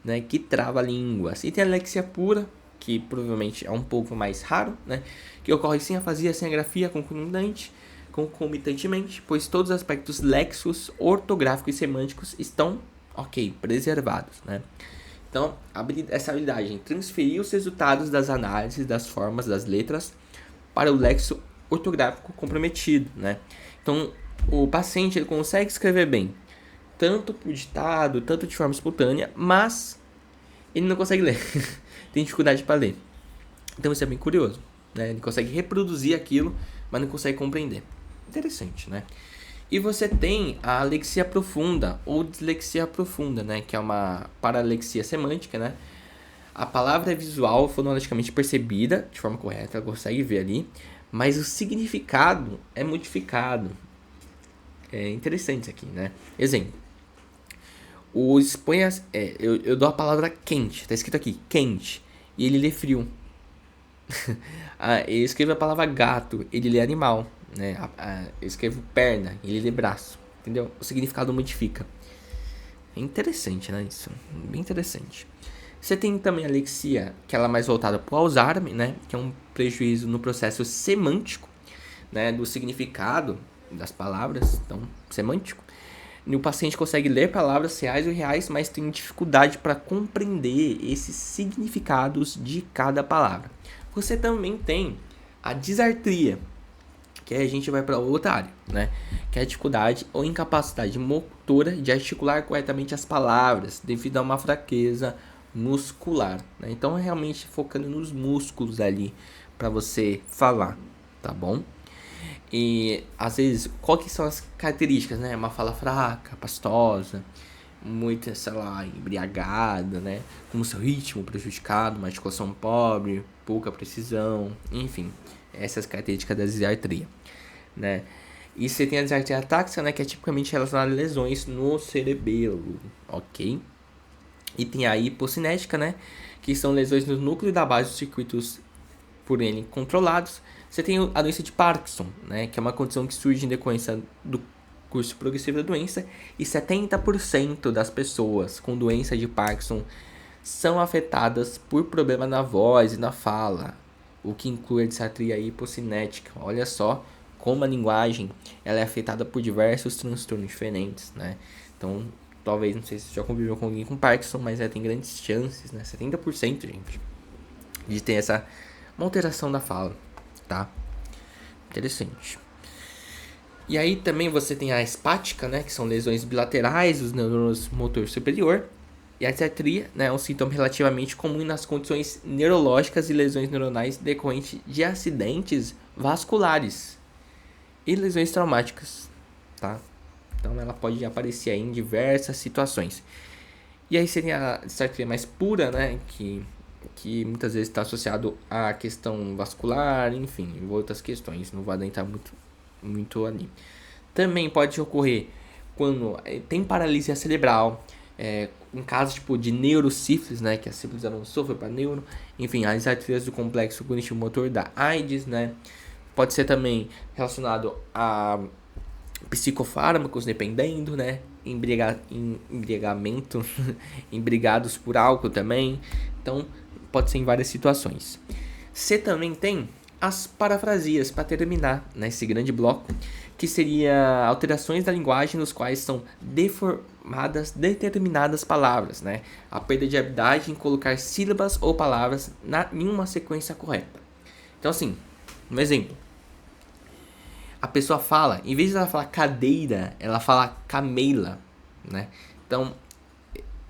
né? Que trava a língua. E tem a alexia pura, que provavelmente é um pouco mais raro, né? Que ocorre sem afasia, sem a grafia, concomitantemente, pois todos os aspectos léxicos, ortográficos e semânticos estão, preservados, né? Então, essa habilidade em transferir os resultados das análises das formas das letras para o léxico ortográfico comprometido, né? Então, o paciente ele consegue escrever bem, tanto por ditado, tanto de forma espontânea, mas ele não consegue ler. Tem dificuldade para ler. Então, isso é bem curioso, né? Ele consegue reproduzir aquilo, mas não consegue compreender. Interessante, né? E você tem a alexia profunda ou dislexia profunda, né? Que é uma paralexia semântica, né? A palavra é visual, fonologicamente percebida de forma correta, ela consegue ver ali, mas o significado é modificado. É interessante isso aqui, né? Exemplo. Eu dou a palavra quente, tá escrito aqui, quente, e ele lê frio. Eu escrevo a palavra gato, ele lê animal, né? Eu escrevo perna, ele lê braço, entendeu? O significado modifica. É interessante, né? Isso, bem interessante. Você tem também a alexia, que ela é mais voltada para o Alzheimer, né? Que é um prejuízo no processo semântico, né? Do significado das palavras, então, semântico. E o paciente consegue ler palavras reais ou irreais, mas tem dificuldade para compreender esses significados de cada palavra. Você também tem a disartria, que aí a gente vai para outra área, né? Que é a dificuldade ou incapacidade motora de articular corretamente as palavras devido a uma fraqueza muscular, né? Então é realmente focando nos músculos ali para você falar, tá bom? E às vezes, qual que são as características, né? Uma fala fraca, pastosa, muito, sei lá, embriagada, né? Com o seu ritmo prejudicado, uma articulação pobre, pouca precisão, enfim, essas características da disartria, né? E você tem a disartria atáxica, né? Que é tipicamente relacionada a lesões no cerebelo, ok? E tem a hipocinética, né? Que são lesões no núcleo da base dos circuitos por ele controlados. Você tem a doença de Parkinson, né? Que é uma condição que surge em decorrência do curso progressivo da doença. E 70% das pessoas com doença de Parkinson são afetadas por problema na voz e na fala, o que inclui a disartria hipocinética. Olha só como a linguagem ela é afetada por diversos transtornos diferentes, né? Então, talvez, não sei se você já conviveu com alguém com Parkinson, mas tem grandes chances, né? 70%, gente, de ter uma alteração da fala, tá? Interessante. E aí também você tem a espática, né? Que são lesões bilaterais dos neurônios motor superior. E a disartria, né, é um sintoma relativamente comum nas condições neurológicas e lesões neuronais decorrentes de acidentes vasculares e lesões traumáticas, tá? Então ela pode aparecer aí em diversas situações. E aí seria a disartria mais pura, né, que muitas vezes está associado à questão vascular, enfim, outras questões, não vou adentrar muito ali. Também pode ocorrer quando tem paralisia cerebral, em caso tipo de neurosífilis, né, que a sífilis avançou, foi para neuro, enfim, as disartrias do complexo cognitivo-motor da AIDS, né, pode ser também relacionado a psicofármacos, dependendo, né, embriagamento, embriagados por álcool também, então pode ser em várias situações. Você também tem as parafrasias, para terminar nesse grande bloco, que seria alterações da linguagem nos quais são deformadas determinadas palavras, né? A perda de habilidade em colocar sílabas ou palavras em uma sequência correta. Então, assim, um exemplo. A pessoa fala, em vez de ela falar cadeira, ela fala camela, né? Então,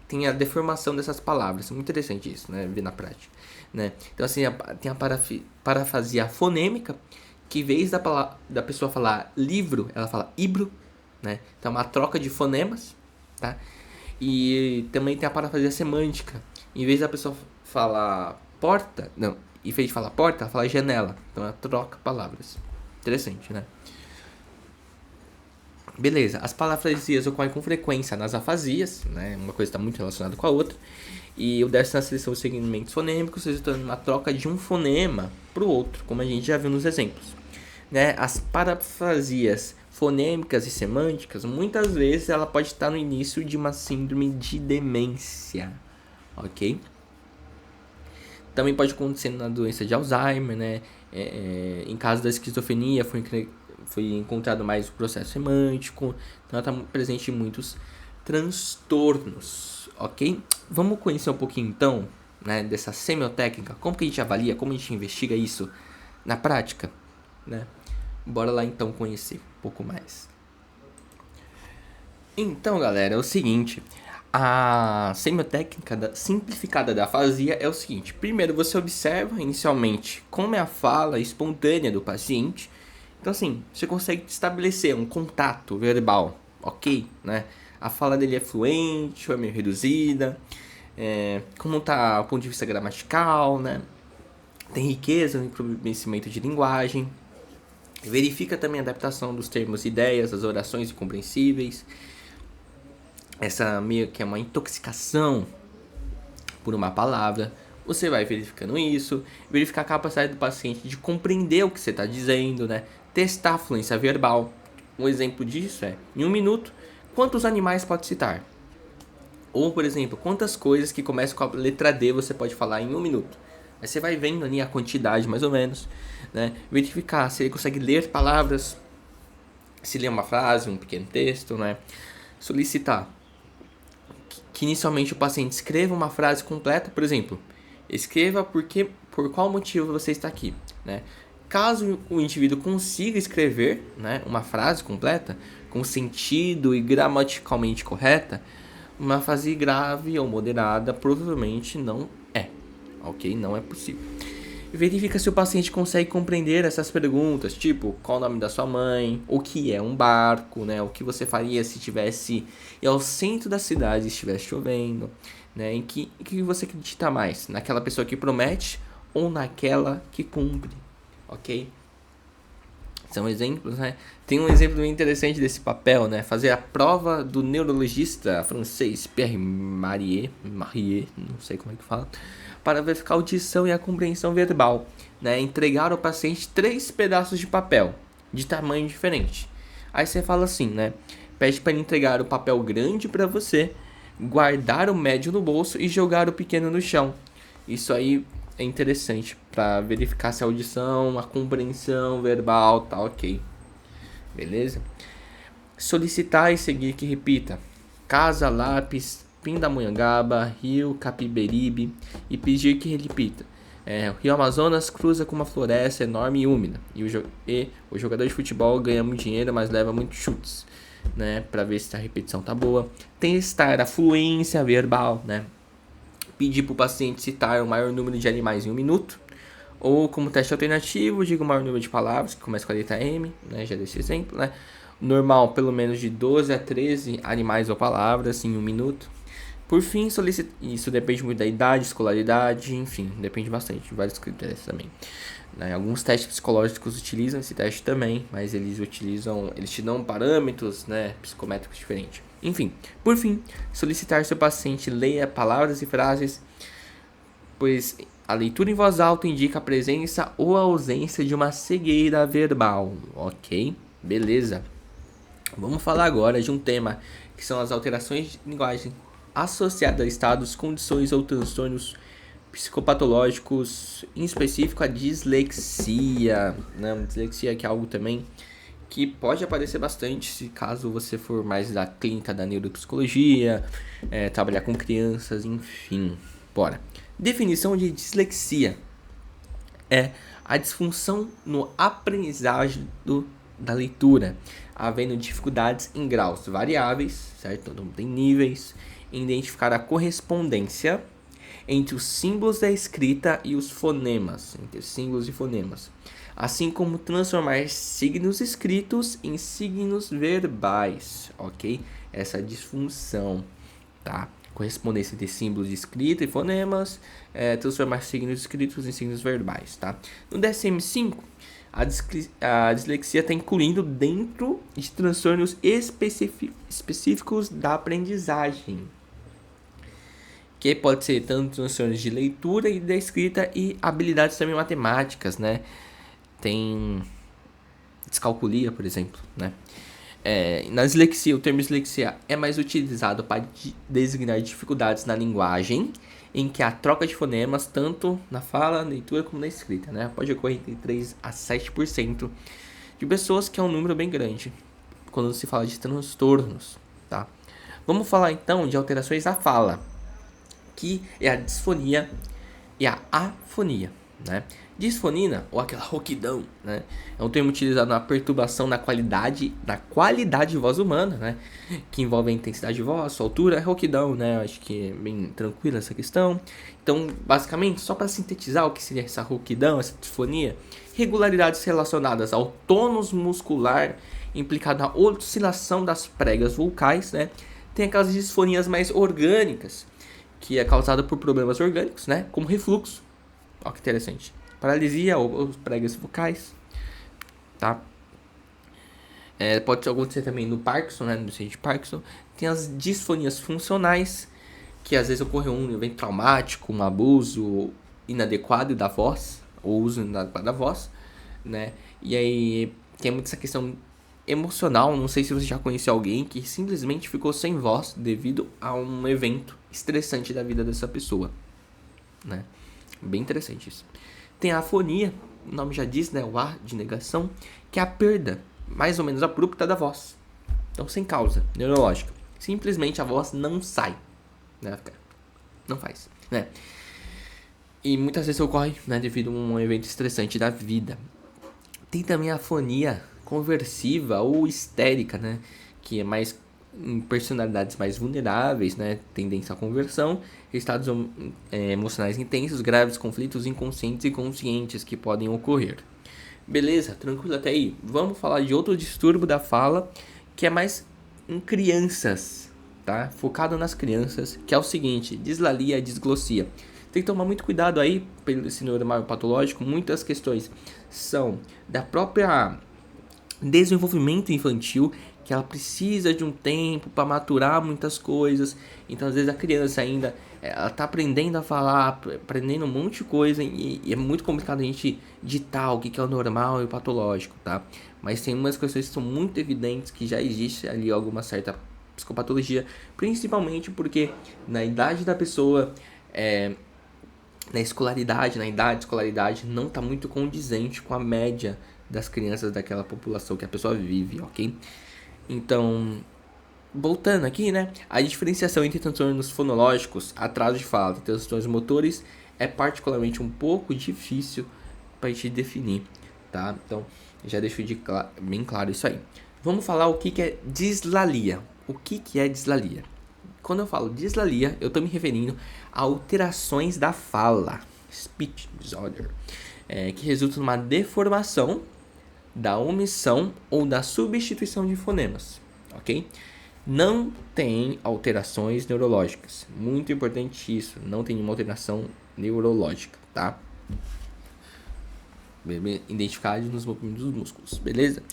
tem a deformação dessas palavras. Muito interessante isso, né? Ver na prática, né? Então, assim, tem a parafasia fonêmica, que em vez da pessoa falar livro, ela fala ibro, né? Então, é uma troca de fonemas, tá? E também tem a parafasia semântica. Em vez da pessoa falar porta, não, em vez de falar porta, ela fala janela. Então, ela troca palavras. Interessante, né? Beleza, as parafrasias ocorrem com frequência nas afasias, né? Uma coisa está muito relacionada com a outra. E o desce na seleção de segmentos fonêmicos, resultando numa troca de um fonema para o outro, como a gente já viu nos exemplos. Né? As parafrasias fonêmicas e semânticas, muitas vezes ela pode estar no início de uma síndrome de demência, ok? Também pode acontecer na doença de Alzheimer, né? Em caso da esquizofrenia, foi encontrado mais o processo semântico, então ela está presente em muitos transtornos, ok? Vamos conhecer um pouquinho então, né, dessa semiotécnica, como que a gente avalia, como a gente investiga isso na prática, né? Bora lá então conhecer um pouco mais. Então, galera, é o seguinte, a semiotécnica simplificada da afasia é o seguinte: primeiro você observa inicialmente como é a fala espontânea do paciente. Então, assim, você consegue estabelecer um contato verbal, ok, né? A fala dele é fluente ou é meio reduzida, como está o ponto de vista gramatical, né? Tem riqueza no conhecimento de linguagem. Verifica também a adaptação dos termos e ideias, das orações incompreensíveis. Essa meio que é uma intoxicação por uma palavra. Você vai verificando isso, verificar a capacidade do paciente de compreender o que você está dizendo, né? Testar a fluência verbal. Um exemplo disso é, em 1 minuto, quantos animais pode citar? Ou, por exemplo, quantas coisas que começam com a letra D você pode falar em 1 minuto? Aí você vai vendo ali a quantidade, mais ou menos, né? Verificar se ele consegue ler palavras, se lê uma frase, um pequeno texto, né? Solicitar que inicialmente o paciente escreva uma frase completa, por exemplo, escreva por qual motivo você está aqui, né? Caso o indivíduo consiga escrever, né, uma frase completa, com sentido e gramaticalmente correta, uma fase grave ou moderada provavelmente não é, ok? Não é possível. Verifica se o paciente consegue compreender essas perguntas, tipo, qual o nome da sua mãe, o que é um barco, né? O que você faria se estivesse ao centro da cidade e estivesse chovendo, né? Em que você acredita mais? Naquela pessoa que promete ou naquela que cumpre, ok? São exemplos, né? Tem um exemplo bem interessante desse papel, né? Fazer a prova do neurologista francês Pierre Marie, não sei como é que fala, para verificar a audição e a compreensão verbal, né? Entregar ao paciente 3 pedaços de papel de tamanho diferente. Aí você fala assim, né? Pede para ele entregar o papel grande para você, guardar o médio no bolso e jogar o pequeno no chão. Isso aí é interessante para verificar se a audição, a compreensão verbal tá ok. Beleza? Solicitar e seguir que repita: casa, lápis, Pindamonhangaba, Rio Capiberibe, e pedir que repita: o Rio Amazonas cruza com uma floresta enorme e úmida, e o jogador de futebol ganha muito dinheiro, mas leva muitos chutes, né, para ver se a repetição tá boa. Testar a fluência verbal, né? Pedir para o paciente citar o maior número de animais em 1 minuto. Ou como teste alternativo, diga o maior número de palavras, que começa com a letra M, né? Já dei esse exemplo, né? Normal, pelo menos de 12 a 13 animais ou palavras em 1 minuto. Por fim, isso depende muito da idade, escolaridade, enfim, depende bastante de vários critérios também. Né? Alguns testes psicológicos utilizam esse teste também, mas eles te dão parâmetros, né, psicométricos diferentes. Enfim, por fim, solicitar que seu paciente leia palavras e frases, pois a leitura em voz alta indica a presença ou a ausência de uma cegueira verbal, ok? Beleza. Vamos falar agora de um tema que são as alterações de linguagem associadas a estados, condições ou transtornos psicopatológicos, em específico a dislexia, né? Dislexia que é algo também que pode aparecer bastante se caso você for mais da clínica da neuropsicologia, trabalhar com crianças, enfim. Bora. Definição de dislexia é a disfunção no aprendizagem da leitura, havendo dificuldades em graus variáveis, certo? Então tem níveis, em identificar a correspondência entre os símbolos da escrita e os fonemas, entre símbolos e fonemas, assim como transformar signos escritos em signos verbais, ok? Essa disfunção, tá? Correspondência entre símbolos de escrita e fonemas, transformar signos escritos em signos verbais, tá? No DSM-5, a dislexia está incluindo dentro de transtornos específicos da aprendizagem, que pode ser tanto transtornos de leitura e da escrita e habilidades também matemáticas, né? Tem descalculia, por exemplo, né? Na dislexia, o termo dislexia é mais utilizado para designar dificuldades na linguagem, em que a troca de fonemas, tanto na fala, na leitura como na escrita, né? Pode ocorrer entre 3 a 7% de pessoas, que é um número bem grande, quando se fala de transtornos, tá? Vamos falar então de alterações da fala, que é a disfonia e a afonia, né? Disfonina, ou aquela rouquidão, né? É um termo utilizado na perturbação da qualidade de voz humana, né? Que envolve a intensidade de voz, sua altura, rouquidão, né? Acho que é bem tranquila essa questão. Então, basicamente, só para sintetizar o que seria essa rouquidão, essa disfonia, regularidades relacionadas ao tônus muscular implicado na oscilação das pregas vocais, né? Tem aquelas disfonias mais orgânicas, que é causada por problemas orgânicos, né? Como refluxo. Olha que interessante. Paralisia ou pregas vocais, tá? Pode acontecer também no Parkinson, né? No doente de Parkinson. Tem as disfonias funcionais, que às vezes ocorre um evento traumático, um abuso inadequado da voz, ou uso inadequado da voz, né? E aí tem muito essa questão emocional. Não sei se você já conheceu alguém que simplesmente ficou sem voz devido a um evento estressante da vida dessa pessoa, né? Bem interessante isso. Tem a afonia, o nome já diz, né? O A de negação, que é a perda mais ou menos abrupta da voz. Então, sem causa neurológica. Simplesmente a voz não sai, né? Não faz, né? E muitas vezes ocorre, né, devido a um evento estressante da vida. Tem também a afonia conversiva ou histérica, né? Que é mais em personalidades mais vulneráveis, né? Tendência à conversão, estados emocionais intensos, graves conflitos inconscientes e conscientes que podem ocorrer. Beleza? Tranquilo até aí? Vamos falar de outro distúrbio da fala, que é mais em crianças, tá? Focado nas crianças, que é o seguinte: dislalia e disglossia. Tem que tomar muito cuidado aí pelo esse neuromal patológico. Muitas questões são da própria desenvolvimento infantil, que ela precisa de um tempo para maturar muitas coisas. Então, às vezes, a criança ainda ela tá aprendendo a falar, aprendendo um monte de coisa, e é muito complicado a gente ditar o que é o normal e o patológico, tá? Mas tem umas questões que são muito evidentes que já existe ali alguma certa psicopatologia, principalmente porque na idade da pessoa, na escolaridade, na idade de escolaridade, não está muito condizente com a média das crianças daquela população que a pessoa vive, ok? Então, voltando aqui, né? A diferenciação entre transtornos fonológicos, atraso de fala e transtornos motores é particularmente um pouco difícil para a gente definir, tá? Então, já deixo bem claro isso aí. Vamos falar o que é dislalia. O que é dislalia? Quando eu falo dislalia, eu estou me referindo a alterações da fala, speech disorder, que resultam numa deformação da omissão ou da substituição de fonemas, ok? Não tem alterações neurológicas. Muito importante isso. Não tem nenhuma alteração neurológica, tá? Identificado nos movimentos dos músculos, beleza?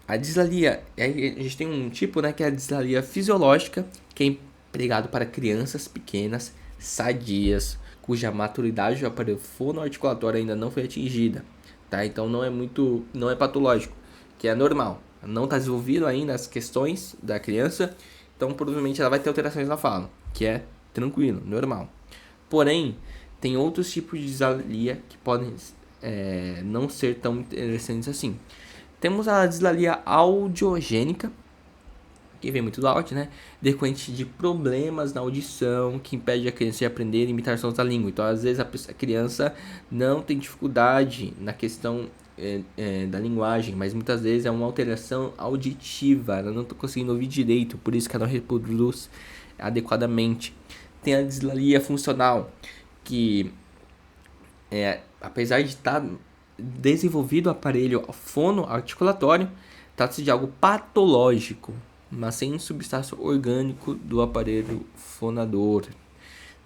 A dislalia, a gente tem um tipo, né, que é a dislalia fisiológica, que é empregado para crianças pequenas, sadias, cuja maturidade do aparelho fonoarticulatório ainda não foi atingida, tá? Então não é patológico, que é normal. Não está desenvolvido ainda as questões da criança, então provavelmente ela vai ter alterações na fala, que é tranquilo, normal. Porém, Tem outros tipos de dislalia que podem não ser tão interessantes assim. Temos a dislalia audiogênica, que vem muito do áudio, né? Decorrente de problemas na audição que impede a criança de aprender a imitar sons da língua. Então, às vezes, a criança não tem dificuldade na questão da linguagem, mas muitas vezes é uma alteração auditiva. Ela não está conseguindo ouvir direito, por isso que ela não reproduz adequadamente. Tem a dislalia funcional, que apesar de estar desenvolvido o aparelho fonoarticulatório, trata-se de algo patológico, mas sem substrato orgânico do aparelho fonador.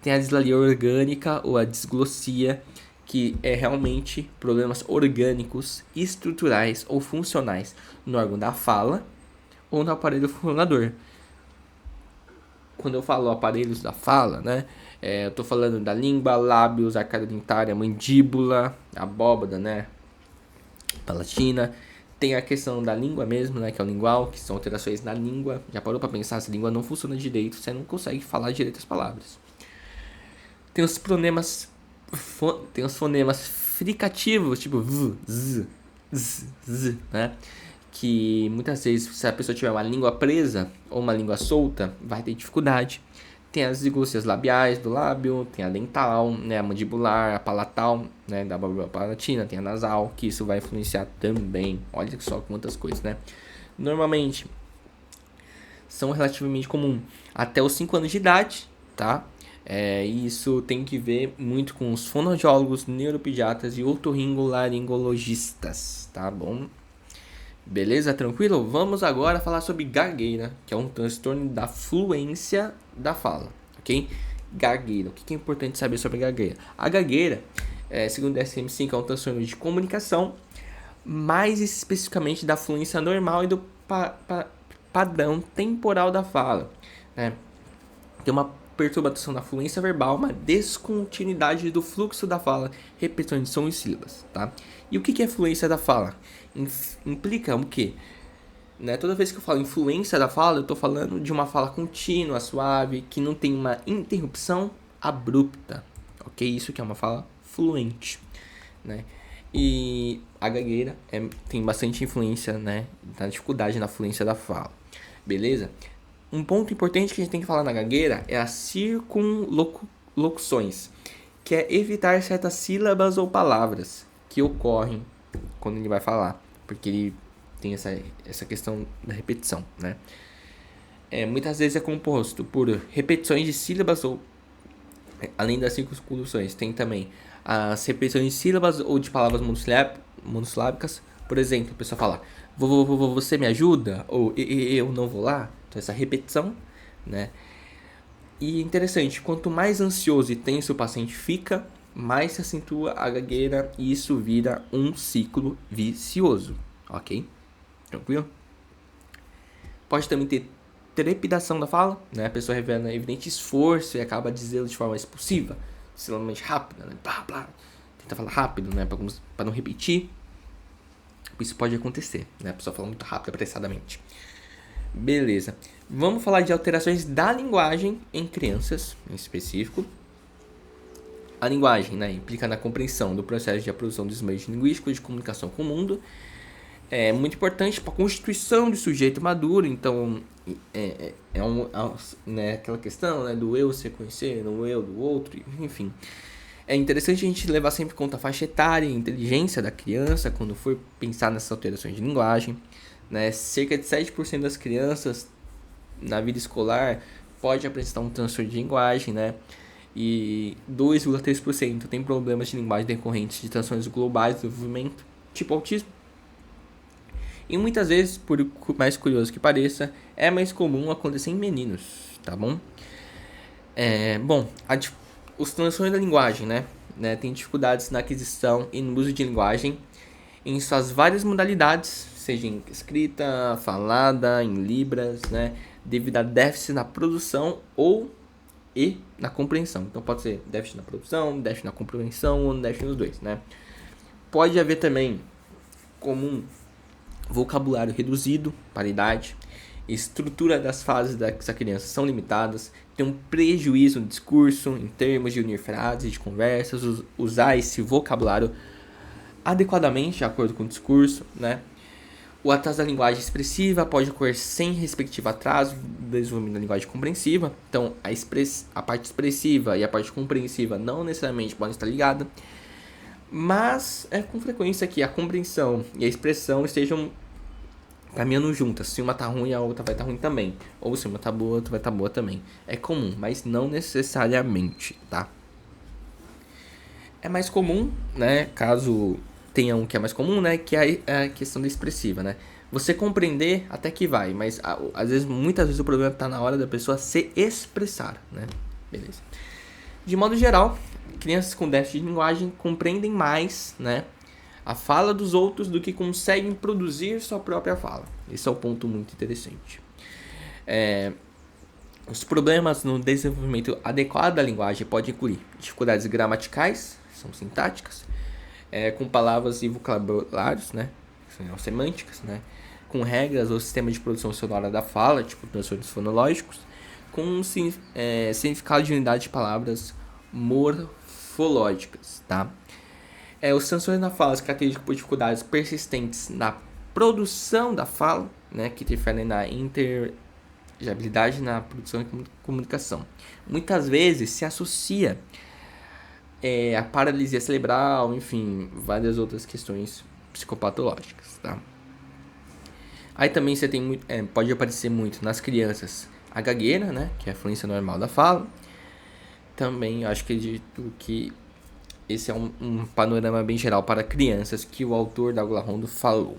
Tem a dislalia orgânica ou a disglossia, que é realmente problemas orgânicos, estruturais ou funcionais no órgão da fala ou no aparelho fonador. Quando eu falo aparelhos da fala, né, eu tô falando da língua, lábios, arcada dentária, mandíbula, abóbada, né, palatina. Tem a questão da língua mesmo, né, que é o lingual, que são alterações na língua. Já parou para pensar, se a língua não funciona direito, você não consegue falar direito as palavras. Tem os fonemas, fricativos, tipo v, z, z, z, né? Que muitas vezes, se a pessoa tiver uma língua presa ou uma língua solta, vai ter dificuldade. Tem as diglossias labiais do lábio, tem a dental, né, a mandibular, a palatal, né, da abóbora palatina, tem a nasal, que isso vai influenciar também. Olha só quantas coisas, né? Normalmente, são relativamente comum até os 5 anos de idade, tá? Isso tem que ver muito com os fonoaudiólogos, neuropediatras e otorrinolaringologistas, tá bom? Beleza? Tranquilo? Vamos agora falar sobre gagueira, que é um transtorno da fluência da fala, ok? Gagueira. O que é importante saber sobre a gagueira? A gagueira, segundo o DSM-5, é um transtorno de comunicação, mais especificamente da fluência normal e do padrão temporal da fala, né? Tem uma perturbação da fluência verbal, uma descontinuidade do fluxo da fala, repetição de som e sílabas, tá? E o que é fluência da fala? Implica o quê? Né? Toda vez que eu falo influência da fala, eu estou falando de uma fala contínua, suave, que não tem uma interrupção abrupta, ok? Isso que é uma fala fluente, né? E a gagueira tem bastante influência, né, da dificuldade na fluência da fala, beleza? Um ponto importante que a gente tem que falar na gagueira é as circunlocuções, que é evitar certas sílabas ou palavras que ocorrem quando ele vai falar, porque ele tem essa questão da repetição, né? Muitas vezes é composto por repetições de sílabas ou, além das circunlocuções, tem também as repetições de sílabas ou de palavras monossilábicas. Por exemplo, a pessoa fala, você me ajuda? Ou eu não vou lá? Então, essa repetição, né? E interessante, quanto mais ansioso e tenso o paciente fica, mais se acentua a gagueira e isso vira um ciclo vicioso, ok? Tranquilo? Pode também ter trepidação da fala, né? A pessoa revela evidente esforço e acaba dizendo de forma expulsiva, extremamente rápida, né? Blá, blá. Tenta falar rápido, né? Para não repetir. Isso pode acontecer, né? A pessoa fala muito rápido, apressadamente. Beleza. Vamos falar de alterações da linguagem em crianças, em específico. A linguagem, né, implica na compreensão do processo de produção dos meios linguísticos de comunicação com o mundo. É muito importante para a constituição do sujeito maduro. Então, né, aquela questão, né, do eu se reconhecer no eu do outro, enfim. É interessante a gente levar sempre em conta a faixa etária e a inteligência da criança quando for pensar nessas alterações de linguagem, né? Cerca de 7% das crianças na vida escolar pode apresentar um transtorno de linguagem, né? E 2,3% tem problemas de linguagem decorrentes de transtornos globais do desenvolvimento, tipo autismo. E muitas vezes, por mais curioso que pareça, é mais comum acontecer em meninos, tá bom? Os transtornos da linguagem, né? Tem dificuldades na aquisição e no uso de linguagem em suas várias modalidades, seja em escrita, falada, em libras, né? Devido a déficit na produção e na compreensão. Então pode ser déficit na produção, déficit na compreensão ou déficit nos dois, né? Pode haver também comum vocabulário reduzido para a idade estrutura das fases dessa criança são limitadas, tem um prejuízo no discurso em termos de unir frases, de conversas, usar esse vocabulário adequadamente de acordo com o discurso, né? O atraso da linguagem expressiva pode ocorrer sem respectivo atraso do desenvolvimento da linguagem compreensiva. Então, a parte expressiva e a parte compreensiva não necessariamente podem estar ligadas, mas é com frequência que a compreensão e a expressão estejam caminhando juntas. Se uma tá ruim, a outra vai estar ruim também. Ou se uma tá boa, a outra vai estar boa também. É comum, mas não necessariamente, tá? É mais comum, né, caso tenha um que é mais comum, né, que é a questão da expressiva, né? Você compreender até que vai, mas às vezes, muitas vezes o problema tá na hora da pessoa se expressar, né? Beleza. De modo geral, crianças com déficit de linguagem compreendem mais, né, a fala dos outros do que conseguem produzir sua própria fala. Esse é o ponto muito interessante. Os problemas no desenvolvimento adequado da linguagem podem incluir dificuldades gramaticais, são sintáticas, com palavras e vocabulários, né, são semânticas, né, com regras ou sistema de produção sonora da fala, tipo transtornos fonológicos, com significado de unidade de palavras morfológicas, tá? Os transtornos na fala se caracterizam por dificuldades persistentes na produção da fala, né, que interferem na inteligibilidade na produção e comunicação. Muitas vezes se associa a paralisia cerebral, enfim, várias outras questões psicopatológicas, tá? Aí também você tem pode aparecer muito nas crianças a gagueira, né, que é a fluência normal da fala. Também acho que acredito que esse é um panorama bem geral para crianças que o autor da Dalga Rondo falou,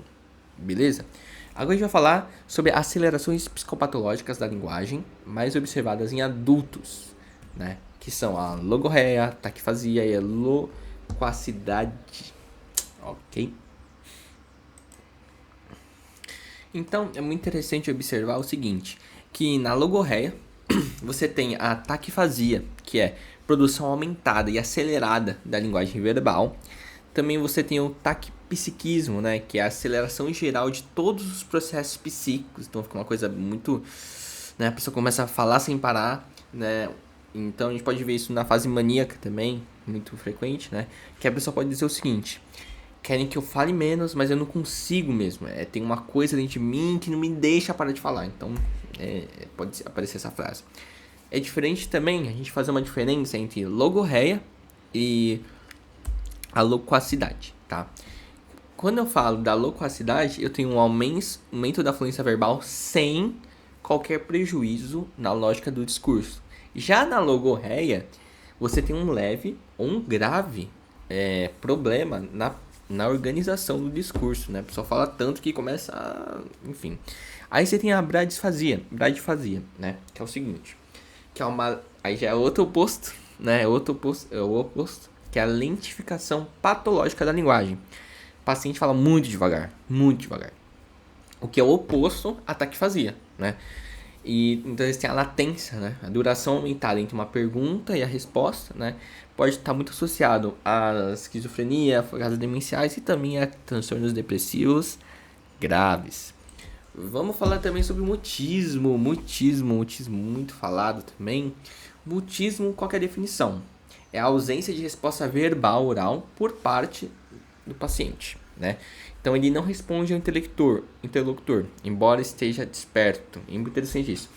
beleza? Agora a gente vai falar sobre acelerações psicopatológicas da linguagem, mais observadas em adultos, né? Que são a logorreia, taquifasia e a loquacidade, ok? Então, é muito interessante observar o seguinte, que na logorreia você tem a taquifasia, que é produção aumentada e acelerada da linguagem verbal. Também você tem o taquipsiquismo, né, que é a aceleração geral de todos os processos psíquicos. Então fica uma coisa muito, né, a pessoa começa a falar sem parar, né? Então a gente pode ver isso na fase maníaca também, muito frequente, né? Que a pessoa pode dizer o seguinte: querem que eu fale menos, mas eu não consigo mesmo. Tem uma coisa dentro de mim que não me deixa parar de falar. Então pode aparecer essa frase. É diferente também a gente fazer uma diferença entre logorreia e a loquacidade, tá? Quando eu falo da loquacidade, eu tenho um aumento da fluência verbal sem qualquer prejuízo na lógica do discurso. Já na logorreia, você tem um leve ou um grave problema na organização do discurso, né? A pessoa fala tanto que começa a... Enfim. Aí você tem a bradifasia, né? Que é o seguinte, que é uma... Aí já é outro oposto, né? É o oposto, que é a lentificação patológica da linguagem. O paciente fala muito devagar, o que é o oposto à taquifasia, né? E então eles têm a latência, né? A duração aumentada entre uma pergunta e a resposta, né? Pode estar muito associado à esquizofrenia, frases demenciais e também a transtornos depressivos graves. Vamos falar também sobre mutismo muito falado também. Mutismo, qual que é a definição? É a ausência de resposta verbal oral por parte do paciente, né? Então ele não responde ao interlocutor, embora esteja desperto. É muito interessante isso.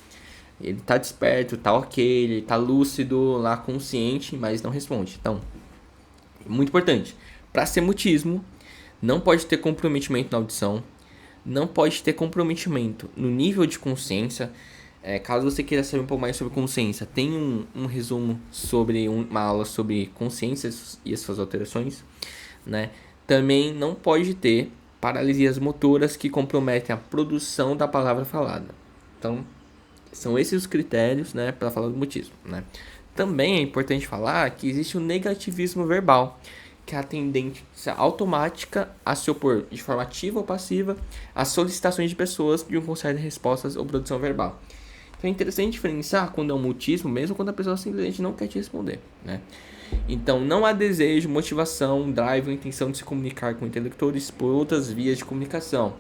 Ele está desperto, está ok, ele está lúcido, lá consciente, mas não responde. Então, muito importante. Para ser mutismo, não pode ter comprometimento na audição, não pode ter comprometimento no nível de consciência. Caso você queira saber um pouco mais sobre consciência, tem um resumo sobre uma aula sobre consciência e as suas alterações, né? Também não pode ter paralisias motoras que comprometem a produção da palavra falada. Então, são esses os critérios, né, para falar do mutismo, né? Também é importante falar que existe o negativismo verbal, que é a tendência automática a se opor de forma ativa ou passiva às solicitações de pessoas de um conselho de respostas ou produção verbal. Então é interessante diferenciar quando é um mutismo, mesmo quando a pessoa simplesmente não quer te responder, né? Então não há desejo, motivação, drive ou intenção de se comunicar com interlocutores por outras vias de comunicação.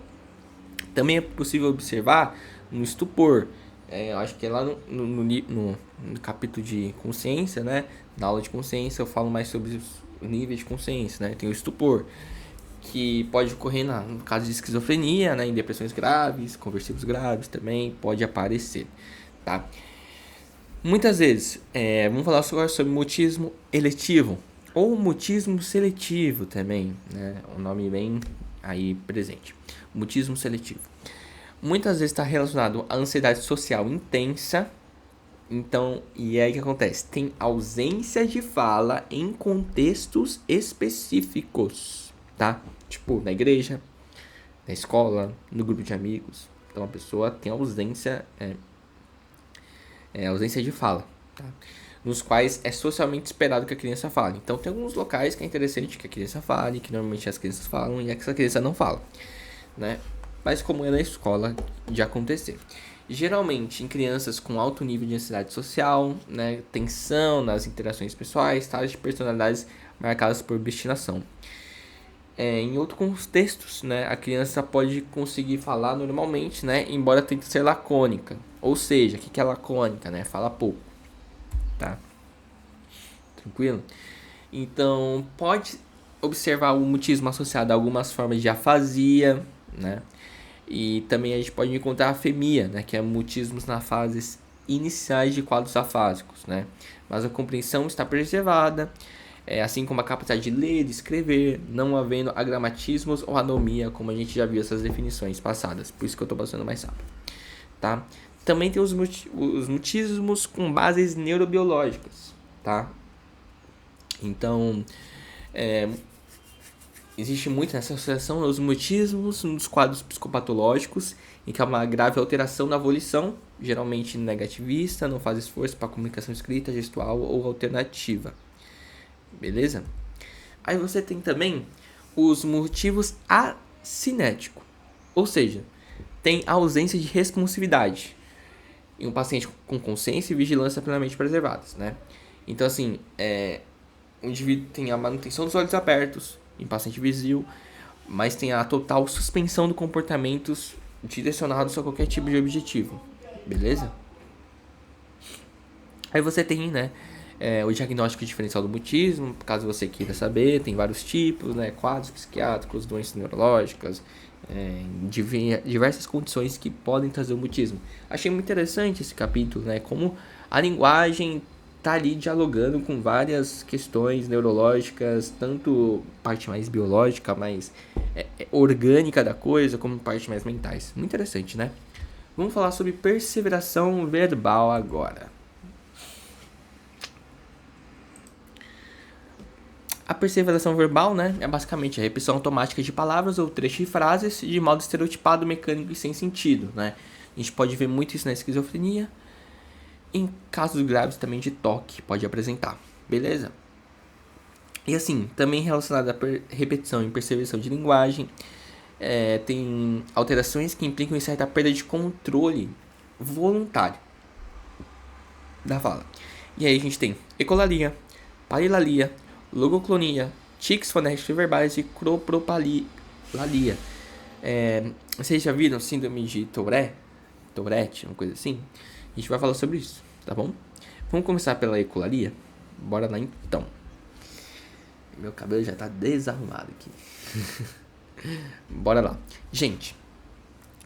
Também é possível observar no estupor. Eu acho que é lá no capítulo de consciência, né? Na aula de consciência eu falo mais sobre os níveis de consciência, né? Tem o estupor, que pode ocorrer no caso de esquizofrenia, né? Em depressões graves, conversivos graves também pode aparecer, tá? Muitas vezes, vamos falar agora sobre mutismo eletivo ou mutismo seletivo também, né? Um nome bem aí presente. Mutismo seletivo. Muitas vezes está relacionado à ansiedade social intensa. Então, e aí o que acontece? Tem ausência de fala em contextos específicos, tá? Tipo, na igreja, na escola, no grupo de amigos. Então, a pessoa tem ausência de fala, tá? Nos quais é socialmente esperado que a criança fale. Então, tem alguns locais que é interessante que a criança fale, que normalmente as crianças falam e essa criança não fala, né? Mas como é na escola de acontecer. Geralmente em crianças com alto nível de ansiedade social, né, tensão nas interações pessoais, tais de personalidades marcadas por obstinação. Em outros contextos, né, a criança pode conseguir falar normalmente, né, embora tente ser lacônica. Ou seja, o que é lacônica? Né? Fala pouco. Tá? Tranquilo? Então, pode observar o mutismo associado a algumas formas de afasia, né? E também a gente pode encontrar a afemia, né? Que é mutismos nas fases iniciais de quadros afásicos, né? Mas a compreensão está preservada, assim como a capacidade de ler e escrever, não havendo agramatismos ou anomia, como a gente já viu essas definições passadas. Por isso que eu estou passando mais rápido, tá? Também tem os mutismos com bases neurobiológicas, tá? Então, existe muito nessa associação os mutismos nos quadros psicopatológicos, em que há uma grave alteração na volição, geralmente negativista, não faz esforço para comunicação escrita, gestual ou alternativa. Beleza? Aí você tem também os motivos acinéticos, ou seja, tem ausência de responsividade em um paciente com consciência e vigilância plenamente preservadas, né? Então, assim, o indivíduo tem a manutenção dos olhos abertos em paciente vazio, mas tem a total suspensão de comportamentos direcionados a qualquer tipo de objetivo, beleza? Aí você tem, né, o diagnóstico diferencial do mutismo, caso você queira saber, tem vários tipos, né, quadros psiquiátricos, doenças neurológicas, diversas condições que podem trazer o mutismo. Achei muito interessante esse capítulo, né, como a linguagem tá ali dialogando com várias questões neurológicas, tanto parte mais biológica, mais orgânica da coisa, como parte mais mentais. Muito interessante, né? Vamos falar sobre perseveração verbal agora. A perseveração verbal, né, é basicamente a repetição automática de palavras ou trechos de frases de modo estereotipado, mecânico e sem sentido, né? A gente pode ver muito isso na esquizofrenia. Em casos graves também de toque pode apresentar, beleza? E assim, também relacionado à repetição e perseveração de linguagem, tem alterações que implicam em certa perda de controle voluntário da fala. E aí a gente tem ecolalia, palilalia, logoclonia, tics fonéticos verbais e cropropalia. Vocês já viram síndrome de Tourette, uma coisa assim? A gente vai falar sobre isso, tá bom? Vamos começar pela ecolalia? Bora lá então. Meu cabelo já tá desarrumado aqui. Bora lá. Gente,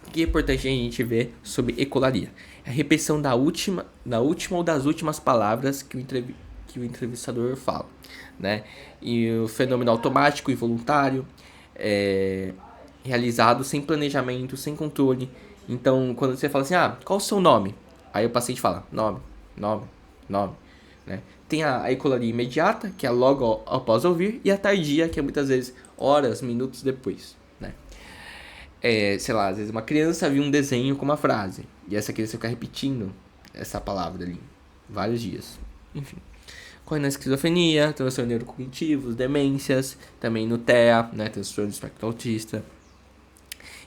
o que é importante a gente ver sobre ecolalia? É a repetição da última ou das últimas palavras que o entrevistador fala, né? E o fenômeno automático e voluntário, realizado sem planejamento, sem controle. Então, quando você fala assim, qual o seu nome? Aí o paciente fala, nome, né? Tem a ecolalia imediata, que é logo após ouvir, e a tardia, que é muitas vezes horas, minutos depois, né? Sei lá, às vezes uma criança viu um desenho com uma frase, e essa criança fica repetindo essa palavra ali, vários dias. Enfim. Corre na esquizofrenia, transtornos neurocognitivos, demências, também no TEA, né? Transtorno do espectro autista.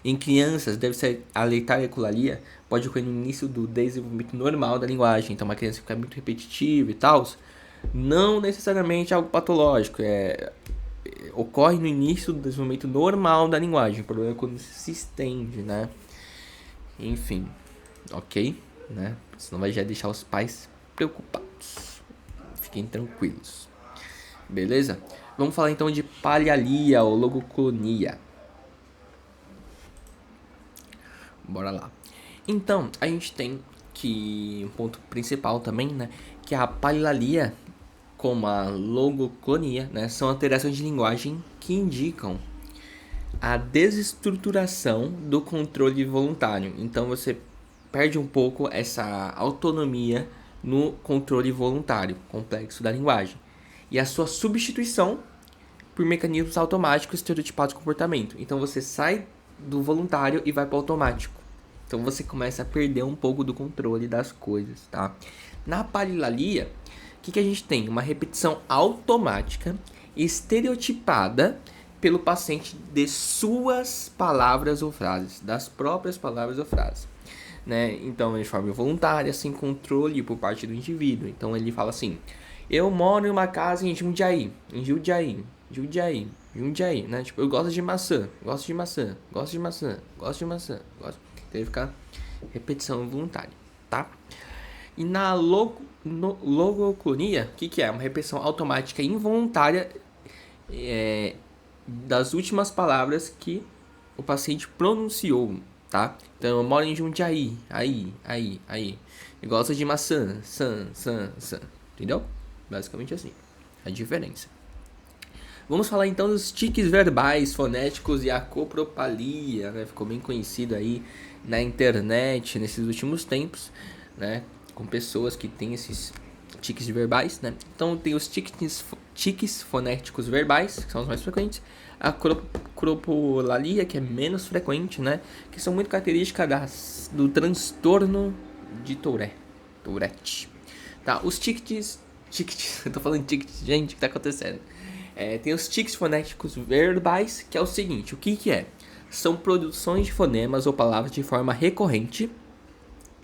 Em crianças, deve-se alertar a ecolalia, pode ocorrer no início do desenvolvimento normal da linguagem. Então, uma criança fica muito repetitiva e tal, não necessariamente algo patológico. Ocorre no início do desenvolvimento normal da linguagem. O problema é quando se estende, né? Enfim. ok? Né? Senão vai já deixar os pais preocupados. Fiquem tranquilos. Beleza? Vamos falar então de palialia ou logoclonia. Bora lá. Então, a gente tem que um ponto principal também, né, que a palilalia, como a logoclonia, né, são alterações de linguagem que indicam a desestruturação do controle voluntário. Então você perde um pouco essa autonomia no controle voluntário complexo da linguagem e a sua substituição por mecanismos automáticos estereotipados de comportamento. Então você sai do voluntário e vai para o automático. Então você começa a perder um pouco do controle das coisas, tá? Na palilalia, o que a gente tem? Uma repetição automática, estereotipada pelo paciente de suas palavras ou frases, das próprias palavras ou frases. Né? Então, de forma voluntária, sem controle por parte do indivíduo. Então, ele fala assim: eu moro em uma casa em Jundiaí, né? Tipo, eu gosto de maçã, gosto de maçã, gosto de maçã, gosto de maçã, gosto. Então, ele fica repetição voluntária, tá? E na logoclonia, o que é? Uma repetição automática involuntária das últimas palavras que o paciente pronunciou, tá? Então, eu moro em Jundiaí, aí. Eu gosto de maçã, san. Entendeu? Basicamente assim, a diferença. Vamos falar então dos tiques verbais, fonéticos e a copropalia, né? Ficou bem conhecido aí na internet nesses últimos tempos, né? Com pessoas que têm esses tiques verbais, né? Então tem os tiques fonéticos verbais, que são os mais frequentes, a cropolalia, que é menos frequente, né? Que são muito características do transtorno de Tourette. Tá, os tiques, eu tô falando tiques, gente, o que tá acontecendo? Tem os tiques fonéticos verbais, que é o seguinte, o que é? São produções de fonemas ou palavras de forma recorrente,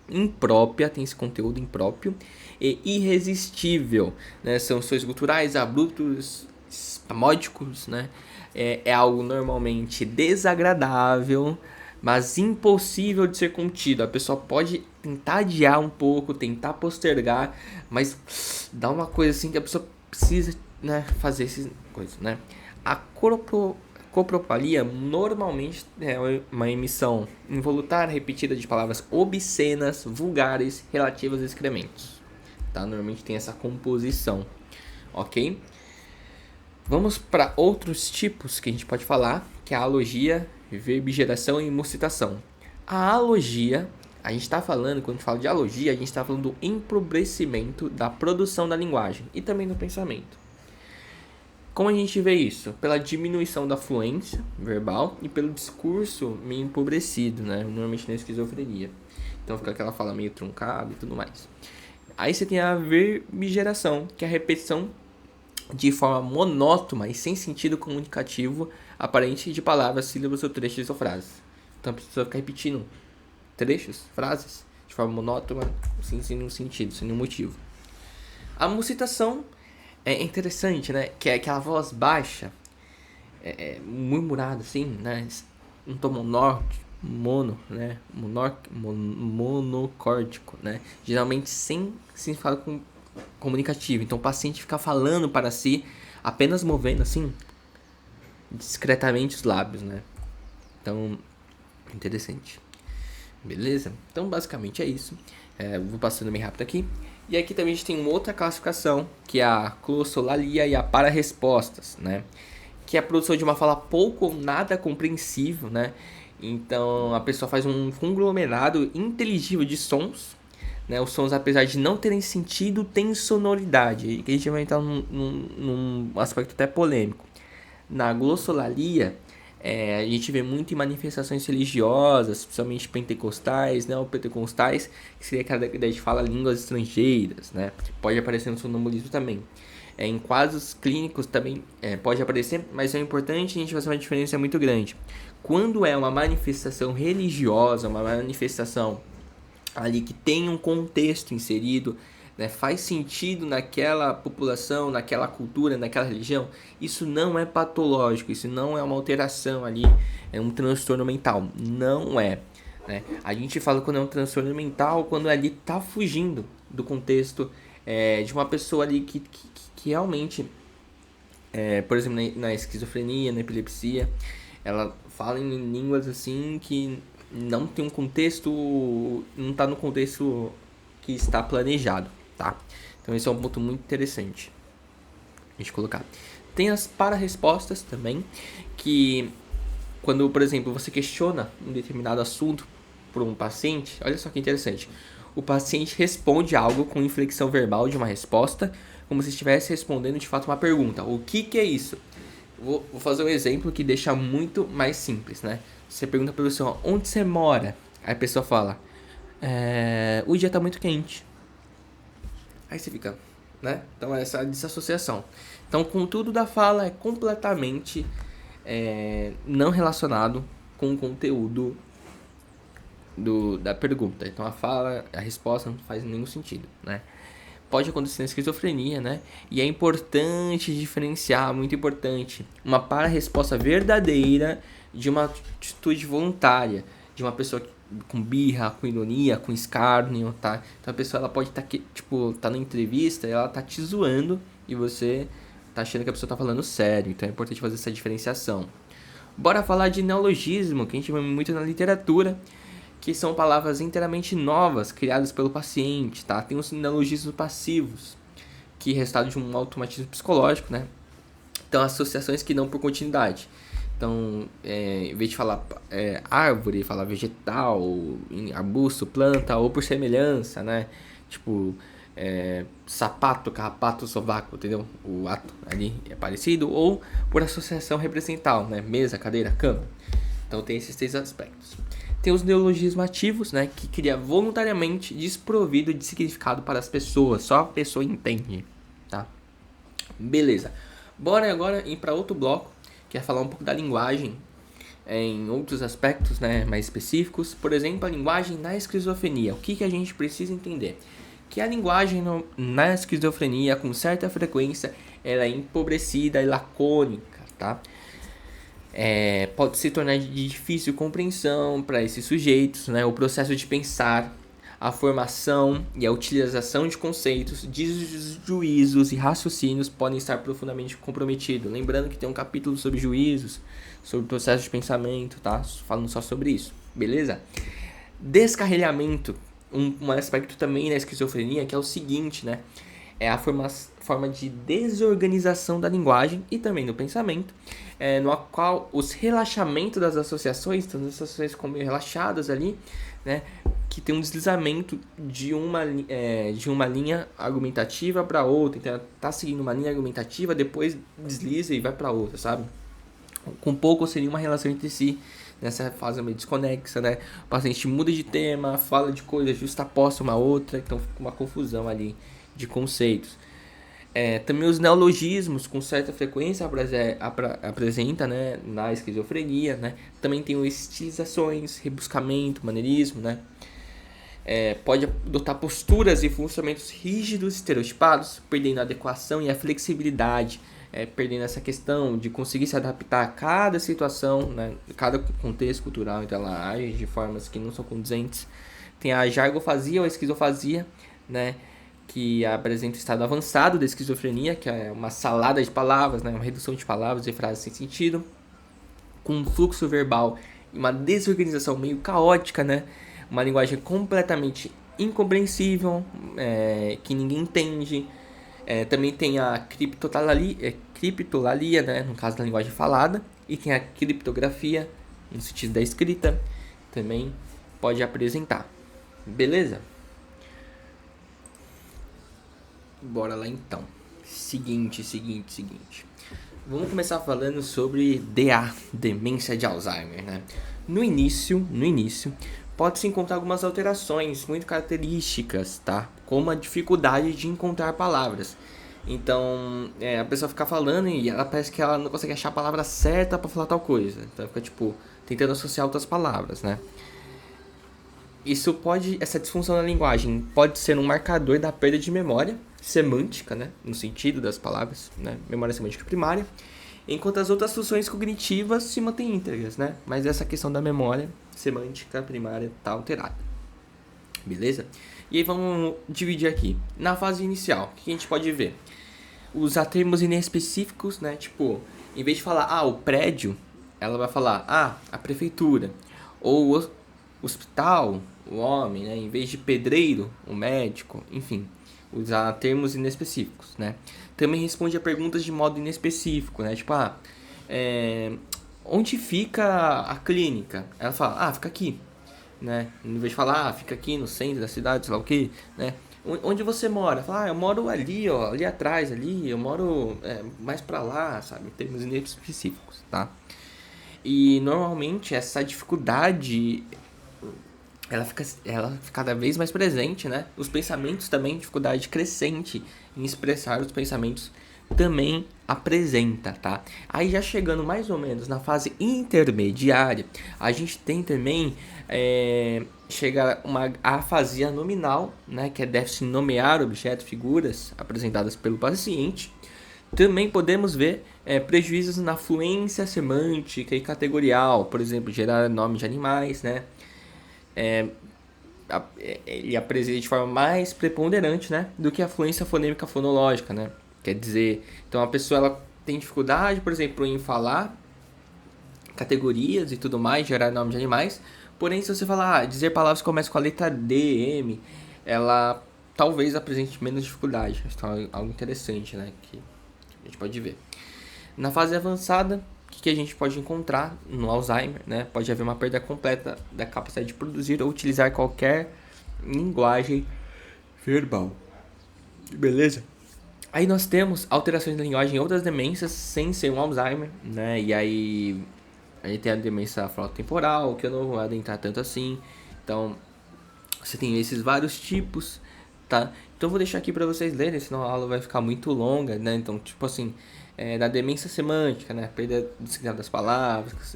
imprópria, tem esse conteúdo impróprio, e irresistível, né? São sons guturais, abruptos, espasmódicos, né? É algo normalmente desagradável, mas impossível de ser contido. A pessoa pode tentar adiar um pouco, tentar postergar, mas dá uma coisa assim que a pessoa precisa, né, fazer essas coisas, né? A copropalia normalmente é uma emissão involuntária repetida de palavras obscenas, vulgares, relativas a excrementos. Tá? Normalmente tem essa composição, ok? Vamos para outros tipos que a gente pode falar, que é a alogia, verbigeração e muscitação. A alogia, a gente está falando, quando a gente fala de alogia, a gente está falando do empobrecimento da produção da linguagem e também do pensamento. Como a gente vê isso? Pela diminuição da fluência verbal e pelo discurso meio empobrecido, né? Normalmente na esquizofrenia. Então fica aquela fala meio truncada e tudo mais. Aí você tem a verbigeração, que é a repetição de forma monótona e sem sentido comunicativo aparente de palavras, sílabas ou trechos ou frases. Então a pessoa fica repetindo trechos, frases, de forma monótona, sem nenhum sentido, sem nenhum motivo. A muscitação é interessante, né? Que é aquela voz baixa, murmurada assim, né? Um tom né? Monocórdico, né? Geralmente sem significado comunicativo. Então o paciente fica falando para si, apenas movendo assim, discretamente os lábios, né? Então, interessante. Beleza? Então basicamente é isso. Vou passando bem rápido aqui. E aqui também a gente tem uma outra classificação, que é a glossolalia e a para-respostas, né? Que é a produção de uma fala pouco ou nada compreensível, né? Então a pessoa faz um conglomerado inteligível de sons, né? Os sons, apesar de não terem sentido, têm sonoridade. E a gente vai entrar num aspecto até polêmico. Na glossolalia, a gente vê muito em manifestações religiosas, principalmente pentecostais, neopentecostais, que seria aquela ideia de fala línguas estrangeiras, né? Pode aparecer no sonambulismo também. Em quadros clínicos também pode aparecer, mas é importante a gente fazer uma diferença muito grande. Quando é uma manifestação religiosa, uma manifestação ali que tem um contexto inserido, né, faz sentido naquela população, naquela cultura, naquela religião, isso não é patológico, isso não é uma alteração ali, é um transtorno mental, não é, né? A gente fala quando é um transtorno mental, quando ali tá fugindo do contexto de uma pessoa ali que realmente, por exemplo, na esquizofrenia, na epilepsia, ela fala em línguas assim que não tem um contexto, não tá no contexto que está planejado, tá? Então esse é um ponto muito interessante a gente colocar. Tem as para-respostas também, que quando, por exemplo, você questiona um determinado assunto por um paciente, olha só que interessante. O paciente responde algo com inflexão verbal de uma resposta, como se estivesse respondendo de fato uma pergunta. O que é isso? Vou fazer um exemplo que deixa muito mais simples, né? Você pergunta para a pessoa, onde você mora? Aí a pessoa fala, o dia tá muito quente. Aí você fica, né? Então essa desassociação. Então, contudo da fala é completamente não relacionado com o conteúdo da pergunta. Então a resposta não faz nenhum sentido, né? Pode acontecer na esquizofrenia, né? E é importante diferenciar, muito importante, uma para-resposta verdadeira de uma atitude voluntária, de uma pessoa com birra, com ironia, com escárnio, tá? Então a pessoa ela pode estar tá na entrevista, ela tá te zoando e você tá achando que a pessoa tá falando sério. Então é importante fazer essa diferenciação. Bora falar de neologismo, que a gente vê muito na literatura, que são palavras inteiramente novas, criadas pelo paciente, tá? Tem os neologismos passivos, que é resultado de um automatismo psicológico, né? Então, associações que não por continuidade. Então, em vez de falar árvore, falar vegetal, arbusto, planta, ou por semelhança, né? Tipo, sapato, carrapato, sovaco, entendeu? O ato ali é parecido. Ou por associação represental, né? Mesa, cadeira, cama. Então, tem esses 3 aspectos. Tem os neologismos ativos, né? Que cria voluntariamente desprovido de significado para as pessoas. Só a pessoa entende, tá? Beleza. Bora agora ir para outro bloco, que é falar um pouco da linguagem em outros aspectos, né, mais específicos. Por exemplo, a linguagem na esquizofrenia. O que a gente precisa entender? Que a linguagem na esquizofrenia, com certa frequência, ela é empobrecida e lacônica, tá? Pode se tornar de difícil compreensão para esses sujeitos, né? O processo de pensar, a formação e a utilização de conceitos, de juízos e raciocínios podem estar profundamente comprometidos. Lembrando que tem um capítulo sobre juízos, sobre o processo de pensamento, tá? Falando só sobre isso, beleza? Descarrilhamento, um aspecto também na esquizofrenia, que é o seguinte, né? É a forma de desorganização da linguagem e também do pensamento, no qual os relaxamentos das associações, então as associações ficam meio relaxadas ali, né? Que tem um deslizamento de uma linha argumentativa para outra. Então ela tá seguindo uma linha argumentativa, depois desliza e vai para outra, sabe? Com pouco seria uma relação entre si, nessa fase meio desconexa, né? O paciente muda de tema, fala de coisas justaposta uma outra, então fica uma confusão ali de conceitos. Também os neologismos com certa frequência apresenta, né, na esquizofrenia, né? Também tem o estilizações, rebuscamento, maneirismo, né? Pode adotar posturas e funcionamentos rígidos, estereotipados, perdendo a adequação e a flexibilidade, perdendo essa questão de conseguir se adaptar a cada situação, né, cada contexto cultural, então ela age de formas que não são condizentes. Tem a jargofasia ou a esquizofasia, né, que apresenta o estado avançado da esquizofrenia, que é uma salada de palavras, né, uma redução de palavras e frases sem sentido, com um fluxo verbal e uma desorganização meio caótica, né, uma linguagem completamente incompreensível, que ninguém entende. Também tem a criptolalia, né, no caso da linguagem falada, e tem a criptografia, no sentido da escrita, também pode apresentar. Beleza? Bora lá então. Seguinte. Vamos começar falando sobre DA, demência de Alzheimer, né? No início, pode-se encontrar algumas alterações muito características, tá? Como a dificuldade de encontrar palavras. Então, a pessoa fica falando e ela parece que ela não consegue achar a palavra certa para falar tal coisa. Então, fica, tentando associar outras palavras, né? Essa disfunção na linguagem pode ser um marcador da perda de memória semântica, né? No sentido das palavras, né? Memória semântica primária. enquanto as outras funções cognitivas se mantêm íntegras, né? Mas essa questão da memória semântica primária está alterada, beleza? E aí vamos dividir aqui. Na fase inicial, o que a gente pode ver? Usar termos inespecíficos, né? Tipo, em vez de falar, o prédio, ela vai falar, a prefeitura. Ou o hospital, o homem, né? Em vez de pedreiro, o médico, enfim. Usar termos inespecíficos, né? Também responde a perguntas de modo inespecífico, né? Tipo, onde fica a clínica? Ela fala, fica aqui, né? Em vez de falar, fica aqui no centro da cidade, sei lá o que, né? Onde você mora? Fala, eu moro ali, ó, ali atrás, ali, eu moro mais pra lá, sabe? Em termos inespecíficos, tá? E normalmente essa dificuldade, ela fica cada vez mais presente, né? Os pensamentos também, dificuldade crescente em expressar os pensamentos também apresenta, tá? Aí já chegando mais ou menos na fase intermediária, a gente tem também chega uma afasia nominal, né? Que é déficit em nomear objetos, figuras apresentadas pelo paciente. Também podemos ver prejuízos na fluência semântica e categorial, por exemplo, gerar nome de animais, né? Ele apresenta de forma mais preponderante, né, do que a fluência fonêmica fonológica, né? Quer dizer, então a pessoa ela tem dificuldade, por exemplo, em falar categorias e tudo mais, gerar nome de animais. Porém, se você falar, dizer palavras que começam com a letra D, M, ela talvez apresente menos dificuldade. Então é algo interessante, né, que a gente pode ver. Na fase avançada, o que a gente pode encontrar no Alzheimer, né? Pode haver uma perda completa da capacidade de produzir ou utilizar qualquer linguagem verbal. Beleza? Aí nós temos alterações da linguagem em outras demências sem ser um Alzheimer, né? E aí a gente tem a demência frontotemporal, que eu não vou adentrar tanto assim. Então, você tem esses vários tipos, tá? Então eu vou deixar aqui para vocês lerem, senão a aula vai ficar muito longa, né? Então, tipo assim, da demência semântica, né? Perda do significado das palavras,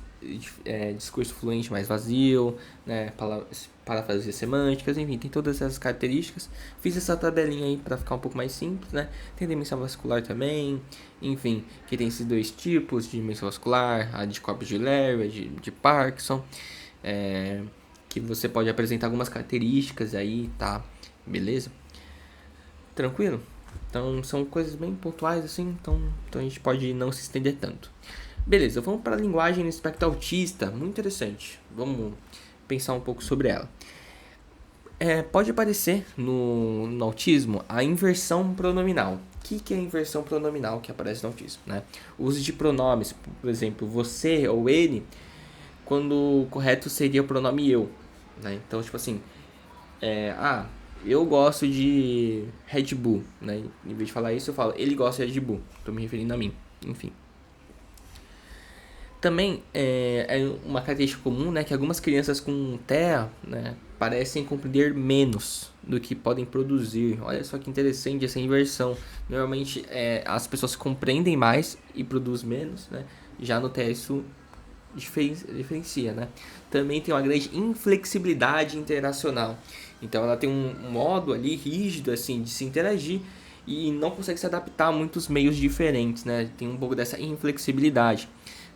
discurso fluente mais vazio, né? Parafrasias semânticas, enfim, tem todas essas características. Fiz essa tabelinha aí para ficar um pouco mais simples, né? Tem demência vascular também, enfim, que tem esses dois tipos de demência vascular, a de Cobb-Gillier, de Parkinson, que você pode apresentar algumas características aí, tá? Beleza? Tranquilo? Então, são coisas bem pontuais, assim, então a gente pode não se estender tanto. Beleza, vamos para a linguagem no espectro autista, muito interessante. Vamos pensar um pouco sobre ela. Pode aparecer no autismo a inversão pronominal. O que é a inversão pronominal que aparece no autismo, né? O uso de pronomes, por exemplo, você ou ele, quando o correto seria o pronome eu, né? Então, tipo assim, eu gosto de Red Bull, né? Em vez de falar isso, eu falo, ele gosta de Red Bull. Tô me referindo a mim, enfim. Também é uma característica comum, né, que algumas crianças com TEA, né, parecem compreender menos do que podem produzir. Olha só que interessante essa inversão. Normalmente as pessoas compreendem mais e produzem menos, né? Já no TEA isso diferencia, né? Também tem uma grande inflexibilidade interacional. Então ela tem um modo ali rígido assim de se interagir e não consegue se adaptar a muitos meios diferentes, né? Tem um pouco dessa inflexibilidade,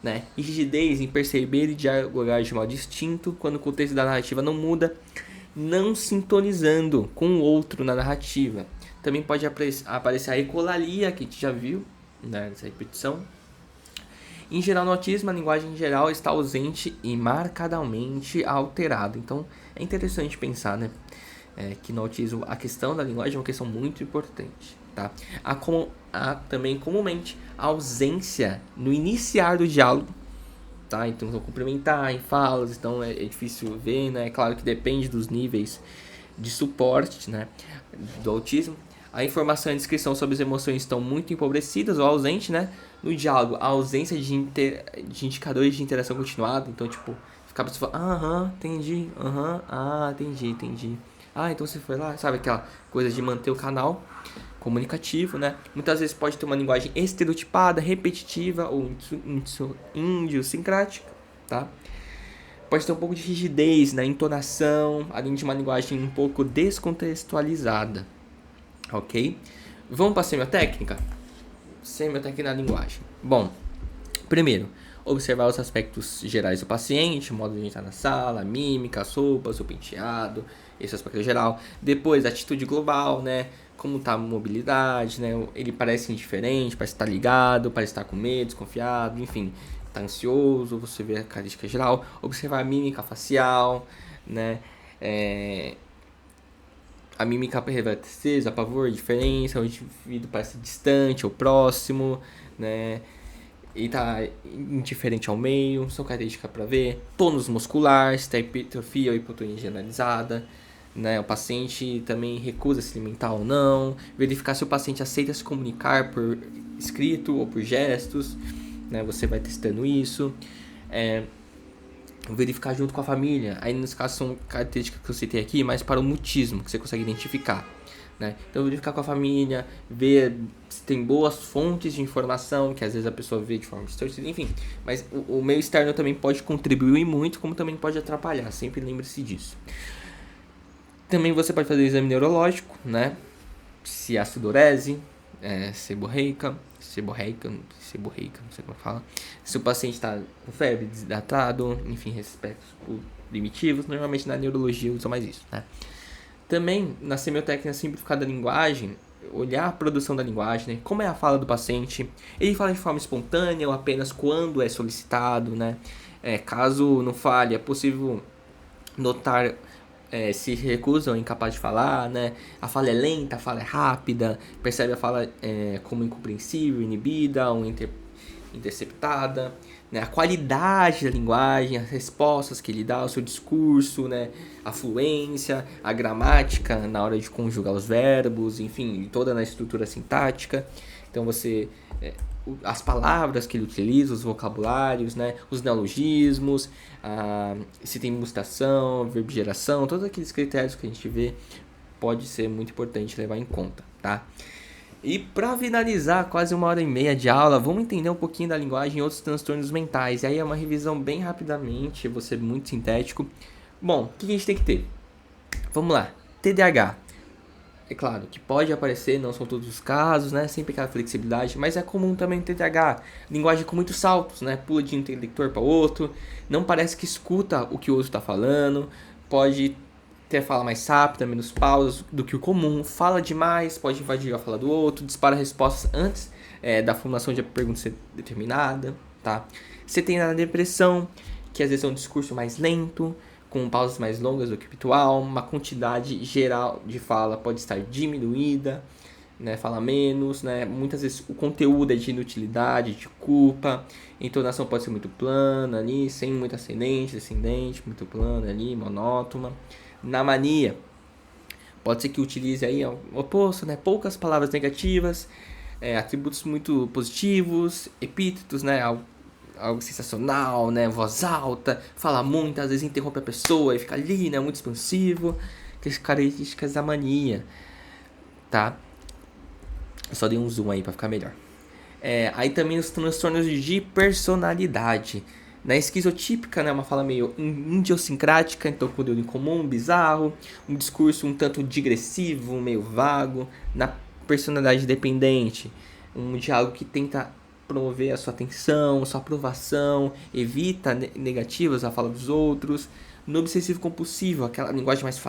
né? E rigidez em perceber e dialogar de modo distinto quando o contexto da narrativa não muda, não sintonizando com o outro na narrativa. Também pode aparecer a ecolalia, que a gente já viu, né, nessa repetição. Em geral, no autismo, a linguagem em geral está ausente e marcadamente alterada. Então, é interessante pensar, né, que no autismo a questão da linguagem é uma questão muito importante, tá? Há também comumente a ausência no iniciar do diálogo, tá? Então, vou complementar em falas, então é difícil ver, né? É claro que depende dos níveis de suporte, né, do autismo. A informação e a descrição sobre as emoções estão muito empobrecidas ou ausentes, né? No diálogo, a ausência de indicadores de interação continuada. Então, tipo, ficar a pessoa falando, entendi, entendi. Então você foi lá, sabe aquela coisa de manter o canal comunicativo, né? Muitas vezes pode ter uma linguagem estereotipada, repetitiva ou idiosincrática, tá? Pode ter um pouco de rigidez na entonação, além de uma linguagem um pouco descontextualizada. Ok? Vamos para a semiotécnica? Semiotécnica na linguagem. Bom, Primeiro, observar os aspectos gerais do paciente, o modo de entrar na sala, a mímica, as roupas, o penteado, esse aspecto geral. Depois, a atitude global, né? Como tá a mobilidade, né? Ele parece indiferente, parece estar ligado, parece estar com medo, desconfiado, enfim, tá ansioso, você vê a característica geral. Observar a mímica facial, né? A mímica revela tristeza, pavor, diferença, o indivíduo parece distante ou próximo, né? E tá indiferente ao meio, são características para ver. Tônus muscular, se tá hipertrofia ou hipotonia generalizada, né? O paciente também recusa se alimentar ou não. Verificar se o paciente aceita se comunicar por escrito ou por gestos, né? Você vai testando isso. Verificar junto com a família. Aí, nesse caso, são características que eu citei aqui, mas para o mutismo, que você consegue identificar. Né? Então, verificar com a família, ver se tem boas fontes de informação, que às vezes a pessoa vê de forma distorcida, enfim. Mas o meio externo também pode contribuir muito, como também pode atrapalhar, sempre lembre-se disso. Também você pode fazer o exame neurológico, né? Se há sudorese, seborreica, não sei como fala. Se o paciente está com febre, desidratado, enfim, aspectos primitivos, normalmente na neurologia usa mais isso, né? Também, na semiotécnica simplificada da linguagem, olhar a produção da linguagem, né? Como é a fala do paciente, ele fala de forma espontânea ou apenas quando é solicitado, né? Caso não fale, é possível notar se recusa ou é incapaz de falar, né? A fala é lenta, a fala é rápida, percebe a fala como incompreensível, inibida ou interceptada, né? A qualidade da linguagem, as respostas que ele dá, o seu discurso, né? A fluência, a gramática na hora de conjugar os verbos, enfim, toda na estrutura sintática. Então você as palavras que ele utiliza, os vocabulários, né? Os neologismos, se tem mutação, verbigeração, todos aqueles critérios que a gente vê pode ser muito importante levar em conta, tá? E para finalizar quase 1h30 de aula, vamos entender um pouquinho da linguagem e outros transtornos mentais. E aí é uma revisão bem rapidamente, vou ser muito sintético. Bom, o que a gente tem que ter? Vamos lá, TDAH. É claro que pode aparecer, não são todos os casos, né? Sempre aquela flexibilidade, mas é comum também o TDAH. Linguagem com muitos saltos, né? Pula de um interlocutor para outro, não parece que escuta o que o outro está falando, pode ter fala mais rápida, menos pausas do que o comum, fala demais, pode invadir a fala do outro, dispara respostas antes da formulação de a pergunta ser determinada, tá? Você tem a depressão, que às vezes é um discurso mais lento, com pausas mais longas do que o habitual, uma quantidade geral de fala pode estar diminuída, né, fala menos, né, muitas vezes o conteúdo é de inutilidade, de culpa, a entonação pode ser muito plana ali, sem muito ascendente, descendente, muito plana ali, monótona. Na mania, pode ser que utilize aí o oposto, né, poucas palavras negativas, atributos muito positivos, epítetos, né, algo sensacional, né? Voz alta, fala muito, às vezes interrompe a pessoa e fica ali, né? Muito expansivo. Que as características da mania, tá? Eu só dei um zoom aí pra ficar melhor. Aí também os transtornos de personalidade. Na esquizotípica, né? Uma fala meio idiosincrática, então conteúdo incomum, bizarro. Um discurso um tanto digressivo, meio vago. Na personalidade dependente, um diálogo que tenta promover a sua atenção, sua aprovação, evita negativas à fala dos outros. No obsessivo compulsivo, aquela linguagem mais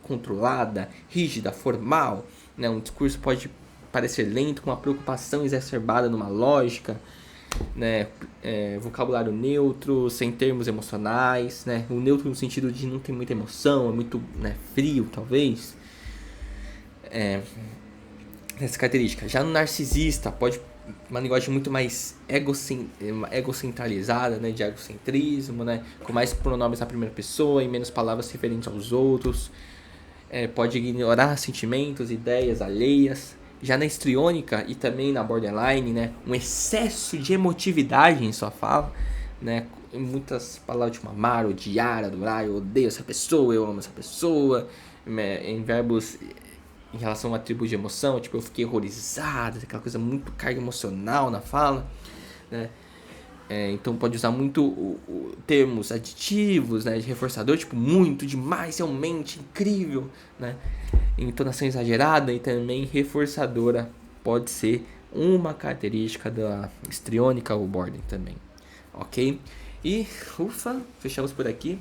controlada, rígida, formal, né? Um discurso pode parecer lento, com uma preocupação exacerbada numa lógica, né? Vocabulário neutro, sem termos emocionais, né? O neutro no sentido de não ter muita emoção, é muito, né, frio, talvez. Essa característica. Já no narcisista, pode uma linguagem muito mais egocentralizada, né, de egocentrismo, né, com mais pronomes na primeira pessoa e menos palavras referentes aos outros. Pode ignorar sentimentos, ideias alheias. Já na histriônica e também na borderline, né, um excesso de emotividade em sua fala, né, muitas palavras tipo amar, odiar, adorar, eu odeio essa pessoa, eu amo essa pessoa, em verbos em relação a atributos de emoção, tipo, eu fiquei horrorizado, aquela coisa muito carga emocional na fala, né? Então pode usar muito termos aditivos, né, de reforçador, tipo, muito, demais, realmente, incrível, né? Entonação exagerada e também reforçadora pode ser uma característica da Strionical Boarding também, ok? E, ufa, fechamos por aqui.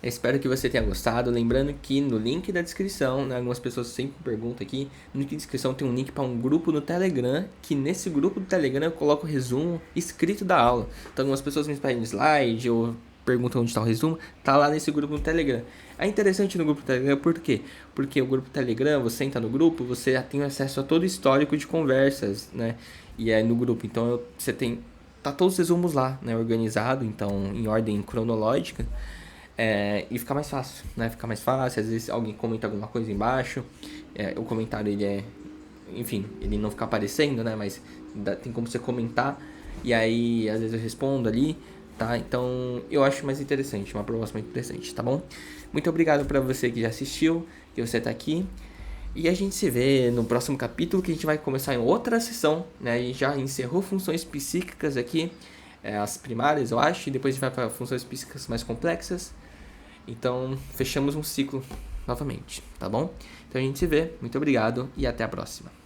Espero que você tenha gostado. Lembrando que no link da descrição, né, algumas pessoas sempre perguntam aqui, no link da descrição tem um link para um grupo no Telegram, que nesse grupo do Telegram eu coloco o resumo escrito da aula. Então algumas pessoas me pedem slide ou perguntam onde está o resumo, tá lá nesse grupo no Telegram. É interessante no grupo do Telegram, por quê? Porque o grupo do Telegram, você entra no grupo, você tem acesso a todo o histórico de conversas, né? E é no grupo, então você tem, tá todos os resumos lá, né, organizado, então em ordem cronológica. E fica mais fácil, né? Fica mais fácil, às vezes alguém comenta alguma coisa embaixo, o comentário ele enfim, ele não fica aparecendo, né? Mas tem como você comentar, e aí às vezes eu respondo ali, tá? Então eu acho mais interessante, uma proposta mais interessante, tá bom? Muito obrigado pra você que já assistiu, que você tá aqui. E a gente se vê no próximo capítulo, que a gente vai começar em outra sessão, né? A gente já encerrou funções psíquicas aqui, as primárias, eu acho, e depois a gente vai para funções psíquicas mais complexas. Então, fechamos um ciclo novamente, tá bom? Então a gente se vê, muito obrigado e até a próxima.